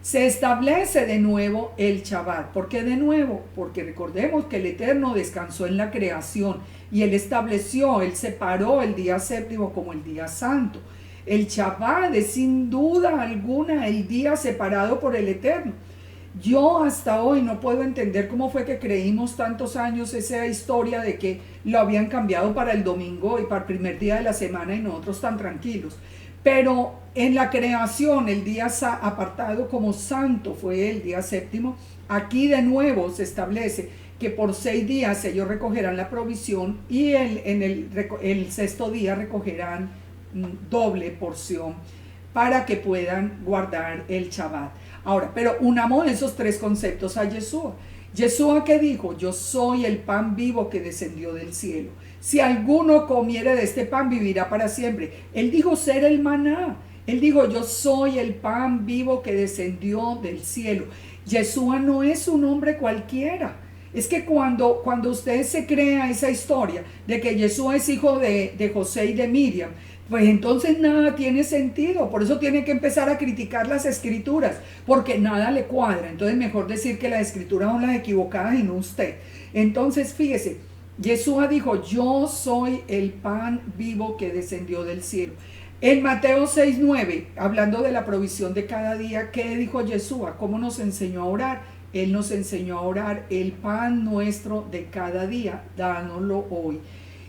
se establece de nuevo el Shabbat. ¿Por qué de nuevo? Porque recordemos que el Eterno descansó en la creación y Él separó el día séptimo como el día santo. El Shabbat es sin duda alguna el día separado por el Eterno. Yo hasta hoy no puedo entender cómo fue que creímos tantos años esa historia de que lo habían cambiado para el domingo y para el primer día de la semana y nosotros tan tranquilos. Pero en la creación el día apartado como santo fue el día séptimo. Aquí de nuevo se establece que por 6 días ellos recogerán la provisión y el sexto día recogerán doble porción para que puedan guardar el Shabbat. Ahora, pero unamos esos 3 conceptos a Yeshua. Yeshua que dijo, yo soy el pan vivo que descendió del cielo. Si alguno comiere de este pan, vivirá para siempre. Él dijo ser el maná. Él dijo, yo soy el pan vivo que descendió del cielo. Yeshua no es un hombre cualquiera. Es que cuando usted se crea esa historia de que Yeshua es hijo de José y de Miriam, pues entonces nada tiene sentido. Por eso tiene que empezar a criticar las escrituras, porque nada le cuadra. Entonces mejor decir que las escrituras son las equivocadas y no usted. Entonces fíjese, Yeshua dijo, yo soy el pan vivo que descendió del cielo. En Mateo 6:9, hablando de la provisión de cada día, ¿qué dijo Yeshua? ¿Cómo nos enseñó a orar? Él nos enseñó a orar, el pan nuestro de cada día, dánoslo hoy.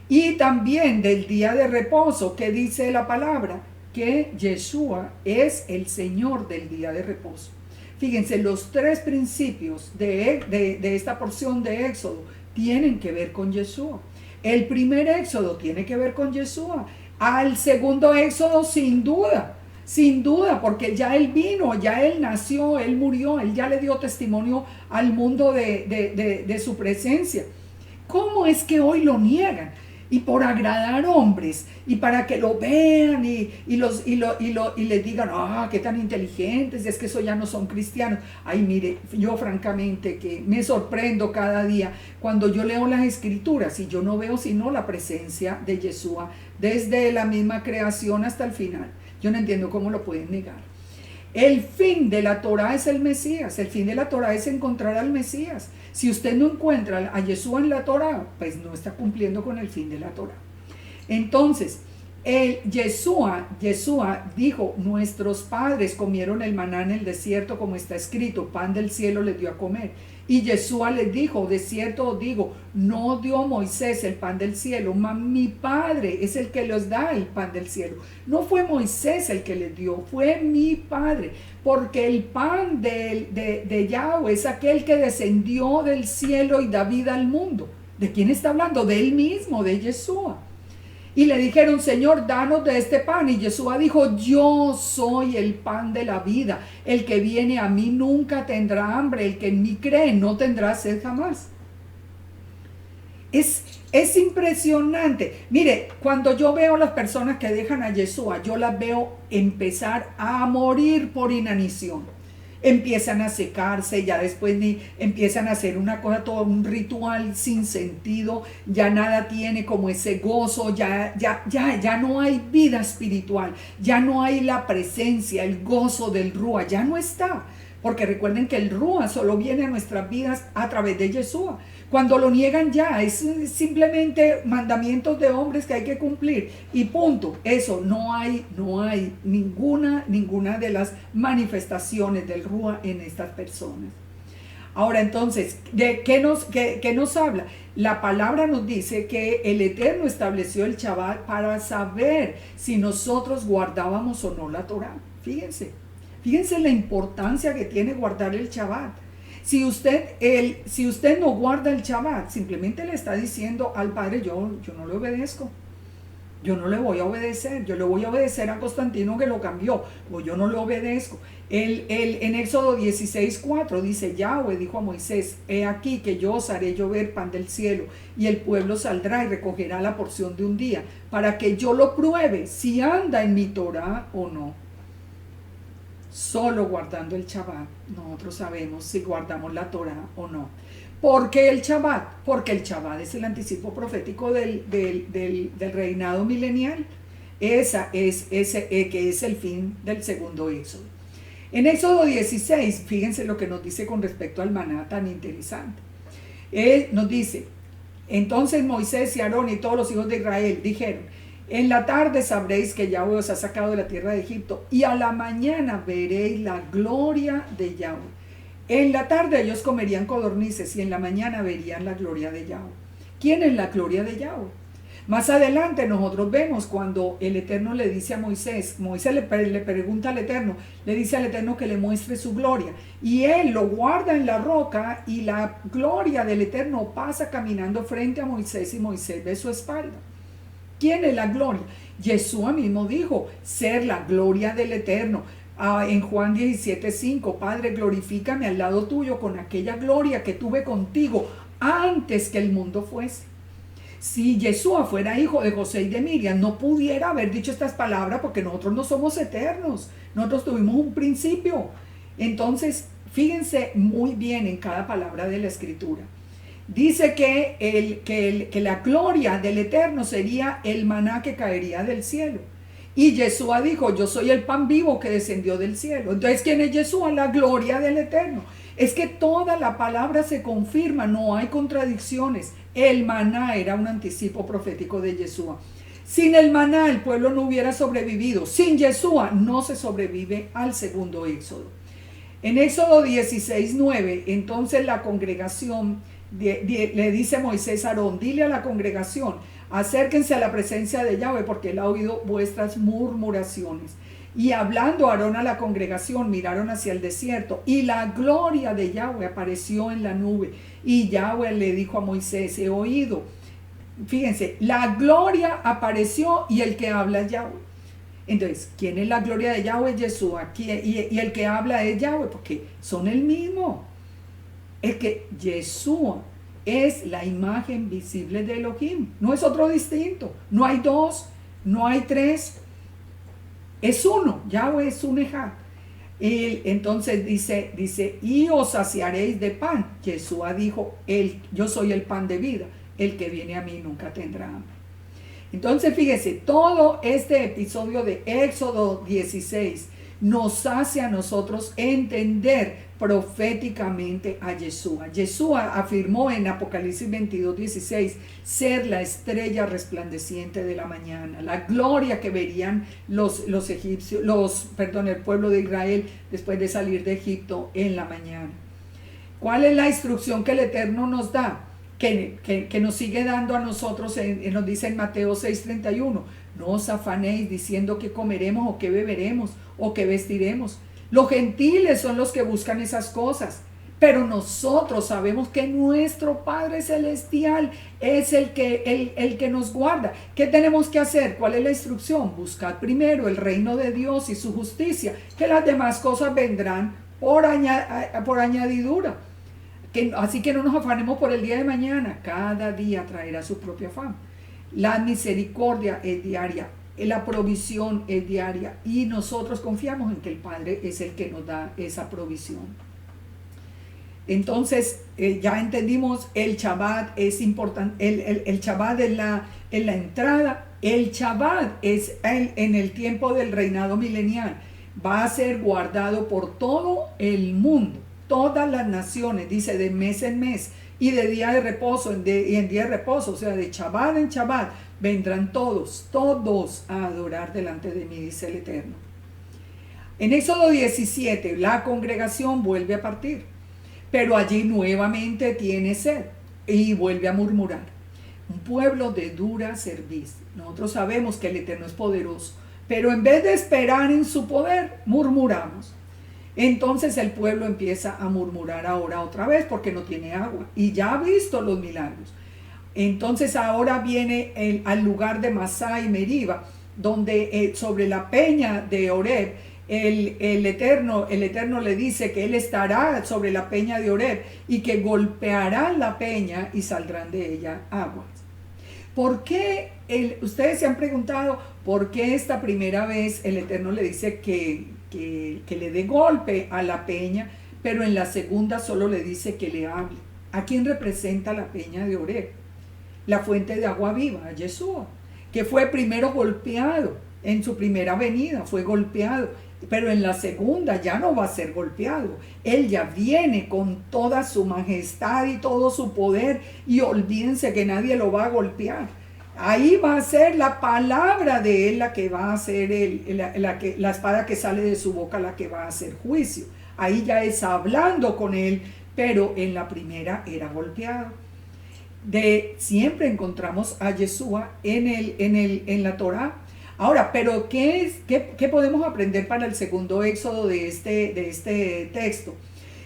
Y también del día de reposo, ¿qué dice la palabra? que Yeshua es el Señor del día de reposo. Fíjense, los tres principios de esta porción de Éxodo tienen que ver con Yeshua. El primer Éxodo tiene que ver con Yeshua. Al segundo Éxodo, sin duda, porque ya Él vino, ya Él nació, Él murió, Él ya le dio testimonio al mundo de su presencia. ¿Cómo es que hoy lo niegan? Y por agradar hombres, y para que lo vean y les digan, qué tan inteligentes, es que eso ya no son cristianos. Ay, mire, yo francamente que me sorprendo cada día cuando yo leo las escrituras y yo no veo sino la presencia de Yeshua desde la misma creación hasta el final. Yo no entiendo cómo lo pueden negar. El fin de la Torah es el Mesías. El fin de la Torah es encontrar al Mesías. Si usted no encuentra a Yeshua en la Torah, pues no está cumpliendo con el fin de la Torah. Entonces, Yeshua dijo, nuestros padres comieron el maná en el desierto, como está escrito, pan del cielo les dio a comer. Y Yeshua les dijo, de cierto os digo, no dio Moisés el pan del cielo, mas mi Padre es el que les da el pan del cielo. No fue Moisés el que les dio, fue mi Padre, porque el pan de Yahweh es aquel que descendió del cielo y da vida al mundo. ¿De quién está hablando? De él mismo, de Yeshua. Y le dijeron, Señor, danos de este pan. Y Yeshua dijo, yo soy el pan de la vida. El que viene a mí nunca tendrá hambre. El que en mí cree no tendrá sed jamás. Es impresionante. Mire, cuando yo veo a las personas que dejan a Yeshua, yo las veo empezar a morir por inanición. Empiezan a secarse, ya después empiezan a hacer una cosa, todo un ritual sin sentido, ya nada tiene como ese gozo, ya no hay vida espiritual, ya no hay la presencia, el gozo del Rúa, ya no está. Porque recuerden que el Rúa solo viene a nuestras vidas a través de Yeshua. Cuando lo niegan ya, es simplemente mandamientos de hombres que hay que cumplir. Y punto. Eso, no hay ninguna de las manifestaciones del Rúa en estas personas. Ahora entonces, ¿de qué nos habla? La palabra nos dice que el Eterno estableció el Shabbat para saber si nosotros guardábamos o no la Torah. Fíjense la importancia que tiene guardar el Shabbat. Si usted no guarda el Shabbat, simplemente le está diciendo al Padre, yo no le obedezco. Yo no le voy a obedecer. Yo le voy a obedecer a Constantino que lo cambió. O yo no le obedezco. En Éxodo 16:4 dice, Yahweh dijo a Moisés, he aquí que yo os haré llover pan del cielo, y el pueblo saldrá y recogerá la porción de un día, para que yo lo pruebe si anda en mi Torah o no. Solo guardando el Shabbat nosotros sabemos si guardamos la Torah o no. ¿Por qué el Shabbat? Porque el Shabbat es el anticipo profético del reinado milenial. Que es el fin del segundo Éxodo. En Éxodo 16, fíjense lo que nos dice con respecto al maná tan interesante. Nos dice, entonces Moisés y Aarón y todos los hijos de Israel dijeron, en la tarde sabréis que Yahweh os ha sacado de la tierra de Egipto, y a la mañana veréis la gloria de Yahweh. En la tarde ellos comerían codornices, y en la mañana verían la gloria de Yahweh. ¿Quién es la gloria de Yahweh? Más adelante nosotros vemos cuando el Eterno le dice a Moisés le pregunta al Eterno, le dice al Eterno que le muestre su gloria, y él lo guarda en la roca, y la gloria del Eterno pasa caminando frente a Moisés, y Moisés ve su espalda. ¿Quién es la gloria? Yeshua mismo dijo, ser la gloria del Eterno. En Juan 17:5, Padre, glorifícame al lado tuyo con aquella gloria que tuve contigo antes que el mundo fuese. Si Yeshua fuera hijo de José y de Miriam, no pudiera haber dicho estas palabras, porque nosotros no somos eternos, nosotros tuvimos un principio. Entonces, fíjense muy bien en cada palabra de la Escritura. Dice que la gloria del Eterno sería el maná que caería del cielo. Y Yeshua dijo, yo soy el pan vivo que descendió del cielo. Entonces, ¿quién es Yeshua? La gloria del Eterno. Es que toda la palabra se confirma, no hay contradicciones. El maná era un anticipo profético de Yeshua. Sin el maná el pueblo no hubiera sobrevivido. Sin Yeshua no se sobrevive al segundo Éxodo. En Éxodo 16:9, entonces la congregación le dice Moisés a Aarón, dile a la congregación, acérquense a la presencia de Yahweh, porque él ha oído vuestras murmuraciones. Y hablando Aarón a la congregación, miraron hacia el desierto, y la gloria de Yahweh apareció en la nube. Y Yahweh le dijo a Moisés, he oído. Fíjense, la gloria apareció y el que habla es Yahweh. Entonces, ¿quién es la gloria de Yahweh? Yeshua. Y el que habla es Yahweh, porque son el mismo. Es que Yeshua es la imagen visible de Elohim. No es otro distinto. No hay dos, no hay tres. Es uno. Yahweh es un ejad. Entonces dice, y os saciaréis de pan. Yeshua dijo, yo soy el pan de vida. El que viene a mí nunca tendrá hambre. Entonces fíjese, todo este episodio de Éxodo 16 nos hace a nosotros entender proféticamente a Yeshua. Yeshua afirmó en Apocalipsis 22:16 ser la estrella resplandeciente de la mañana, la gloria que verían los egipcios, el pueblo de Israel después de salir de Egipto en la mañana. ¿Cuál es la instrucción que el Eterno nos da? Que nos sigue dando a nosotros, nos dice en Mateo 6:31, no os afanéis diciendo qué comeremos o qué beberemos o qué vestiremos. Los gentiles son los que buscan esas cosas, pero nosotros sabemos que nuestro Padre Celestial es el que nos guarda. ¿Qué tenemos que hacer? ¿Cuál es la instrucción? Buscad primero el reino de Dios y su justicia, que las demás cosas vendrán por añadidura. Así que no nos afanemos por el día de mañana, cada día traerá su propio afán. La misericordia es diaria, la provisión es diaria, y nosotros confiamos en que el Padre es el que nos da esa provisión. Entonces ya entendimos, el Shabbat es importante, el Shabbat es la entrada, el Shabbat es en el tiempo del reinado milenial, va a ser guardado por todo el mundo. Todas las naciones, dice, de mes en mes y de día de reposo en día de reposo, o sea, de Shabbat en Shabbat, vendrán todos a adorar delante de mí, dice el Eterno. En Éxodo 17, la congregación vuelve a partir, pero allí nuevamente tiene sed y vuelve a murmurar. Un pueblo de dura cerviz. Nosotros sabemos que el Eterno es poderoso, pero en vez de esperar en su poder, murmuramos. Entonces el pueblo empieza a murmurar ahora otra vez porque no tiene agua y ya ha visto los milagros. Entonces ahora viene al lugar de Masá y Meriba, donde sobre la peña de Oreb, el Eterno le dice que él estará sobre la peña de Oreb y que golpeará la peña y saldrán de ella aguas. ¿Por qué? Ustedes se han preguntado por qué esta primera vez el Eterno le dice que le dé golpe a la peña, pero en la segunda solo le dice que le hable. ¿A quién representa la peña de Oreb? La fuente de agua viva, a Yeshua, que fue primero golpeado en su primera venida, fue golpeado, pero en la segunda ya no va a ser golpeado. Él ya viene con toda su majestad y todo su poder, y olvídense que nadie lo va a golpear. Ahí va a ser la palabra de él la que va a hacer la espada que sale de su boca, la que va a hacer juicio. Ahí ya es hablando con él, pero en la primera era golpeado. Siempre encontramos a Yeshua en la Torá. Ahora, pero ¿qué podemos aprender para el segundo éxodo de este texto?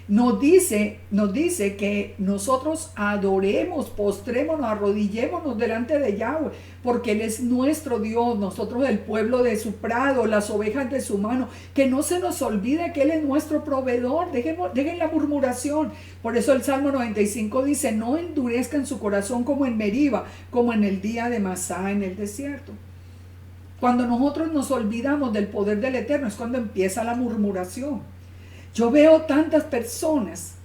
Nos dice que nosotros adoremos, postrémonos, arrodillémonos delante de Yahweh, porque Él es nuestro Dios, nosotros el pueblo de su prado, las ovejas de su mano. Que no se nos olvide que Él es nuestro proveedor. Dejen la murmuración. Por eso el Salmo 95 dice, no endurezcan su corazón como en Meriba, como en el día de Masá en el desierto. Cuando nosotros nos olvidamos del poder del Eterno es cuando empieza la murmuración. Yo veo tantas personas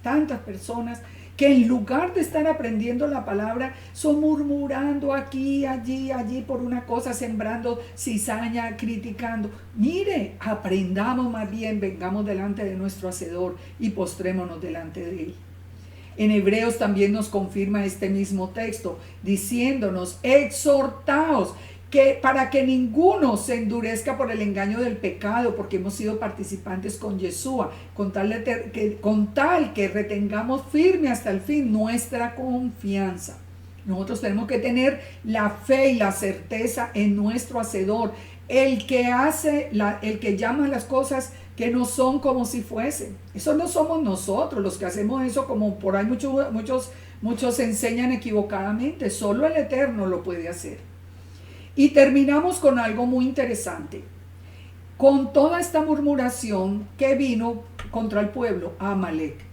que en lugar de estar aprendiendo la palabra, son murmurando aquí, allí por una cosa, sembrando cizaña, criticando. Mire, aprendamos más bien, vengamos delante de nuestro Hacedor y postrémonos delante de Él. En Hebreos también nos confirma este mismo texto, diciéndonos, exhortaos, que para que ninguno se endurezca por el engaño del pecado, porque hemos sido participantes con Yeshua, con tal que retengamos firme hasta el fin nuestra confianza. Nosotros tenemos que tener la fe y la certeza en nuestro Hacedor, el que llama las cosas que no son como si fuesen. Eso no somos nosotros los que hacemos eso, como por ahí muchos enseñan equivocadamente. Solo el Eterno lo puede hacer. Y terminamos con algo muy interesante. Con toda esta murmuración que vino contra el pueblo, Amalek,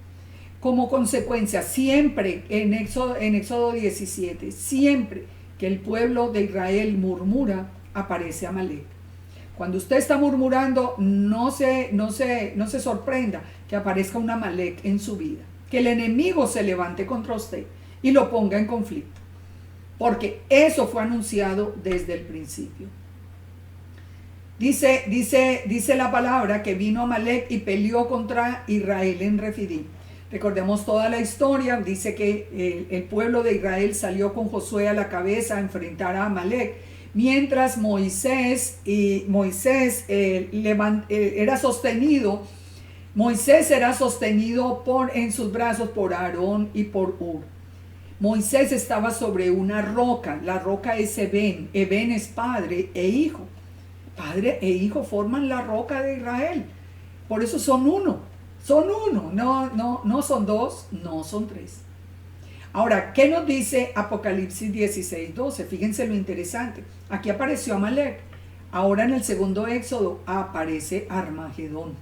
como consecuencia, siempre en Éxodo 17, siempre que el pueblo de Israel murmura, aparece Amalek. Cuando usted está murmurando, no se sorprenda que aparezca un Amalek en su vida, que el enemigo se levante contra usted y lo ponga en conflicto, porque eso fue anunciado desde el principio. Dice la palabra que vino Amalek y peleó contra Israel en Refidim. Recordemos toda la historia. Dice que el pueblo de Israel salió con Josué a la cabeza a enfrentar a Amalek, mientras Moisés era sostenido. Moisés era sostenido en sus brazos por Aarón y por Hur. Moisés estaba sobre una roca. La roca es Eben. Eben es padre e hijo. Padre e hijo forman la roca de Israel. Por eso son uno. Son uno. No son dos, no son tres. Ahora, ¿qué nos dice Apocalipsis 16:12? Fíjense lo interesante. Aquí apareció Amalek. Ahora en el segundo Éxodo aparece Armagedón.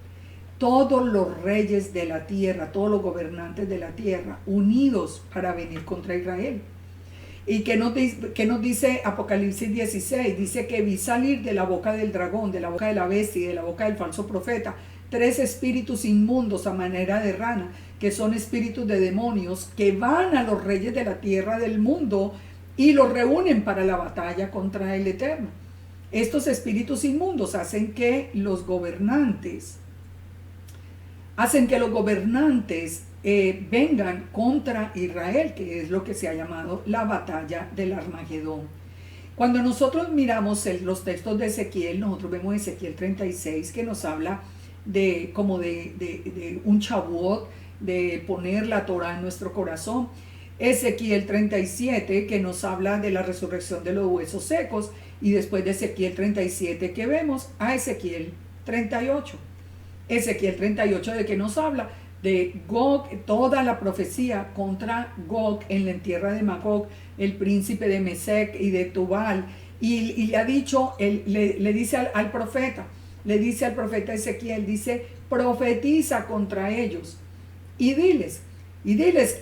Todos los reyes de la tierra, todos los gobernantes de la tierra, unidos para venir contra Israel. ¿Y qué nos dice Apocalipsis 16? Dice que vi salir de la boca del dragón, de la boca de la bestia y de la boca del falso profeta, 3 espíritus inmundos a manera de rana, que son espíritus de demonios, que van a los reyes de la tierra del mundo y los reúnen para la batalla contra el Eterno. Estos espíritus inmundos hacen que los gobernantes vengan contra Israel, que es lo que se ha llamado la batalla del Armagedón. Cuando nosotros miramos los textos de Ezequiel, nosotros vemos Ezequiel 36, que nos habla de un Shavuot, de poner la Torah en nuestro corazón. Ezequiel 37, que nos habla de la resurrección de los huesos secos, y después de Ezequiel 37 que vemos a Ezequiel 38. Ezequiel 38, ¿de qué nos habla? De Gog, toda la profecía contra Gog en la tierra de Magog, el príncipe de Mesec y de Tubal, y le ha dicho, le dice al profeta Ezequiel, dice, profetiza contra ellos y diles,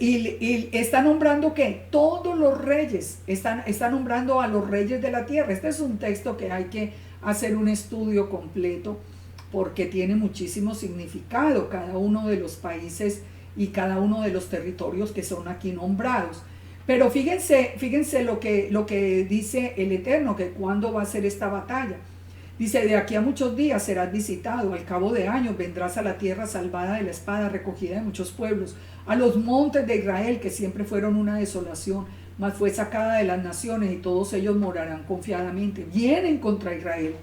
y está nombrando que todos los reyes, está nombrando a los reyes de la tierra. Este es un texto que hay que hacer un estudio completo, porque tiene muchísimo significado cada uno de los países y cada uno de los territorios que son aquí nombrados. Pero fíjense lo que dice el Eterno, que cuándo va a ser esta batalla. Dice, de aquí a muchos días serás visitado, al cabo de años vendrás a la tierra salvada de la espada, recogida de muchos pueblos, a los montes de Israel, que siempre fueron una desolación, mas fue sacada de las naciones, y todos ellos morarán confiadamente. Vienen contra Israel.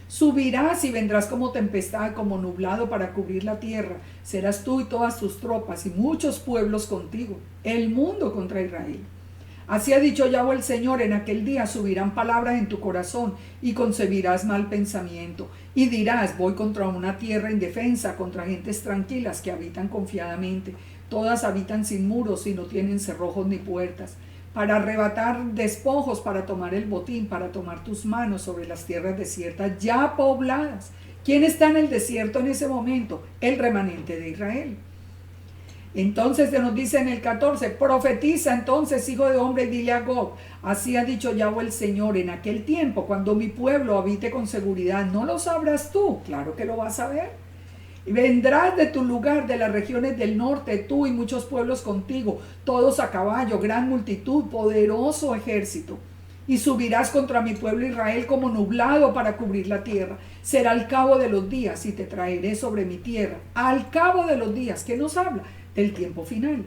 Subirás y vendrás como tempestad, como nublado para cubrir la tierra. Serás tú y todas tus tropas y muchos pueblos contigo, el mundo contra Israel. Así ha dicho Yahweh el Señor, en aquel día subirán palabras en tu corazón y concebirás mal pensamiento. Y dirás, voy contra una tierra indefensa, contra gentes tranquilas que habitan confiadamente. Todas habitan sin muros y no tienen cerrojos ni puertas. Para arrebatar despojos, para tomar el botín, para tomar tus manos sobre las tierras desiertas ya pobladas. ¿Quién está en el desierto en ese momento? El remanente de Israel. Entonces se nos dice en el 14, profetiza entonces, hijo de hombre, y dile a Gog, así ha dicho Yahweh el Señor, en aquel tiempo, cuando mi pueblo habite con seguridad, ¿no lo sabrás tú? Claro que lo vas a ver. Vendrás de tu lugar, de las regiones del norte, tú y muchos pueblos contigo, todos a caballo, gran multitud, poderoso ejército. Y subirás contra mi pueblo Israel como nublado para cubrir la tierra. Será al cabo de los días y te traeré sobre mi tierra. Al cabo de los días, ¿qué nos habla? Del tiempo final.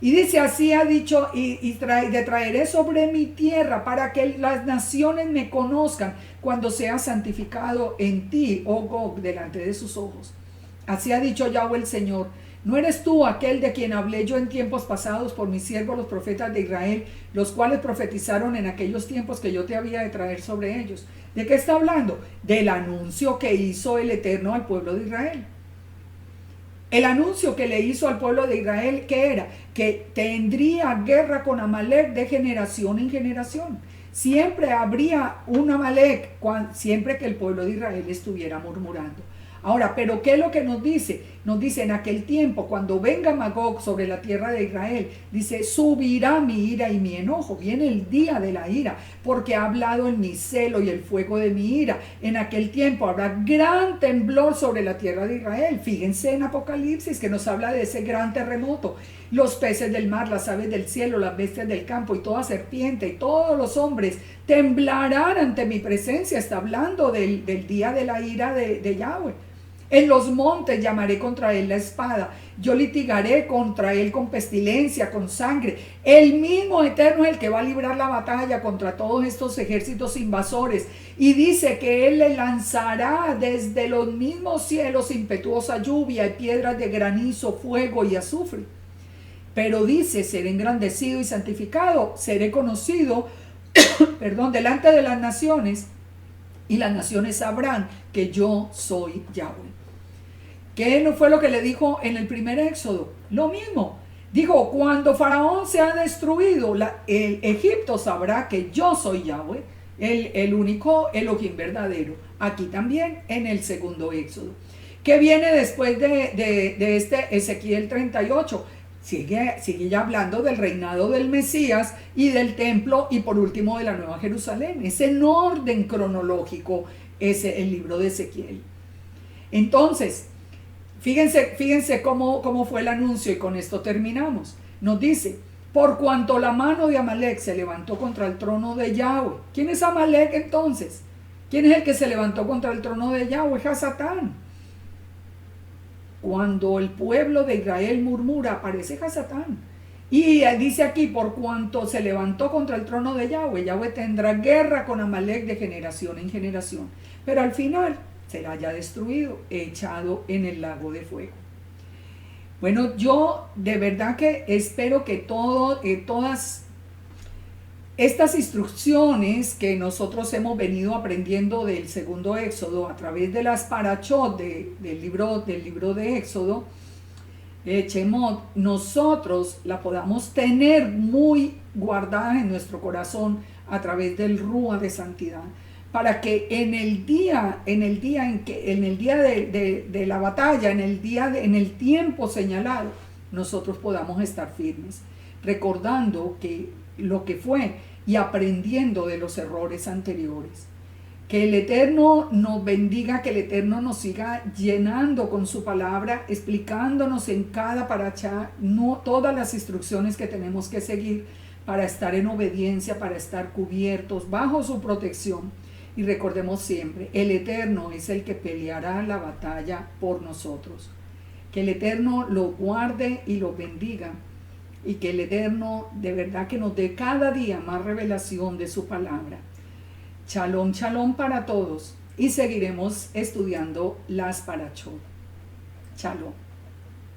Y dice, así ha dicho, te traeré sobre mi tierra para que las naciones me conozcan cuando sea santificado en ti, oh Gog, delante de sus ojos. Así ha dicho Yahweh el Señor, ¿No eres tú aquel de quien hablé yo en tiempos pasados por mis siervos los profetas de Israel, los cuales profetizaron en aquellos tiempos que yo te había de traer sobre ellos? ¿De qué está hablando? Del anuncio que hizo el Eterno al pueblo de Israel. El anuncio que le hizo al pueblo de Israel, ¿qué era? Que tendría guerra con Amalek de generación en generación. Siempre habría un Amalek, siempre que el pueblo de Israel estuviera murmurando. Ahora, ¿pero qué es lo que nos dice? Nos dice, en aquel tiempo, cuando venga Magog sobre la tierra de Israel, dice, subirá mi ira y mi enojo. Viene el día de la ira, porque ha hablado en mi celo y el fuego de mi ira. En aquel tiempo habrá gran temblor sobre la tierra de Israel. Fíjense en Apocalipsis, que nos habla de ese gran terremoto. Los peces del mar, las aves del cielo, las bestias del campo y toda serpiente y todos los hombres temblarán ante mi presencia. Está hablando del día de la ira de Yahweh. En los montes llamaré contra él la espada. Yo litigaré contra él con pestilencia, con sangre. El mismo Eterno es el que va a librar la batalla contra todos estos ejércitos invasores. Y dice que él le lanzará desde los mismos cielos impetuosa lluvia y piedras de granizo, fuego y azufre. Pero dice, seré engrandecido y santificado, seré conocido, delante de las naciones, y las naciones sabrán que yo soy Yahweh. ¿Qué no fue lo que le dijo en el primer éxodo? Lo mismo. Dijo, cuando Faraón sea destruido, el Egipto sabrá que yo soy Yahweh, el único Elohim verdadero. Aquí también en el segundo éxodo. ¿Qué viene después de este Ezequiel 38? Sigue ya hablando del reinado del Mesías y del templo y por último de la Nueva Jerusalén. Es en orden cronológico el libro de Ezequiel. Entonces, fíjense cómo fue el anuncio y con esto terminamos. Nos dice, por cuanto la mano de Amalek se levantó contra el trono de Yahweh. ¿Quién es Amalek entonces? ¿Quién es el que se levantó contra el trono de Yahweh? Hasatán. Cuando el pueblo de Israel murmura, aparece Hasatán. Y dice aquí, por cuanto se levantó contra el trono de Yahweh, Yahweh tendrá guerra con Amalek de generación en generación. Pero al final será ya destruido, echado en el lago de fuego. Bueno, yo de verdad que espero que todas estas instrucciones que nosotros hemos venido aprendiendo del segundo éxodo a través de las parachot del libro de Éxodo, Shemot, nosotros la podamos tener muy guardadas en nuestro corazón a través del Rúa de santidad, para que en el día de la batalla, en el tiempo señalado, nosotros podamos estar firmes, recordando que lo que fue y aprendiendo de los errores anteriores. Que el Eterno nos bendiga, que el Eterno nos siga llenando con su palabra, explicándonos en cada parachá todas las instrucciones que tenemos que seguir para estar en obediencia, para estar cubiertos bajo su protección. Y recordemos siempre, el Eterno es el que peleará la batalla por nosotros. Que el Eterno lo guarde y lo bendiga. Y que el Eterno de verdad que nos dé cada día más revelación de su palabra. Shalom, shalom para todos. Y seguiremos estudiando las parachot. Shalom.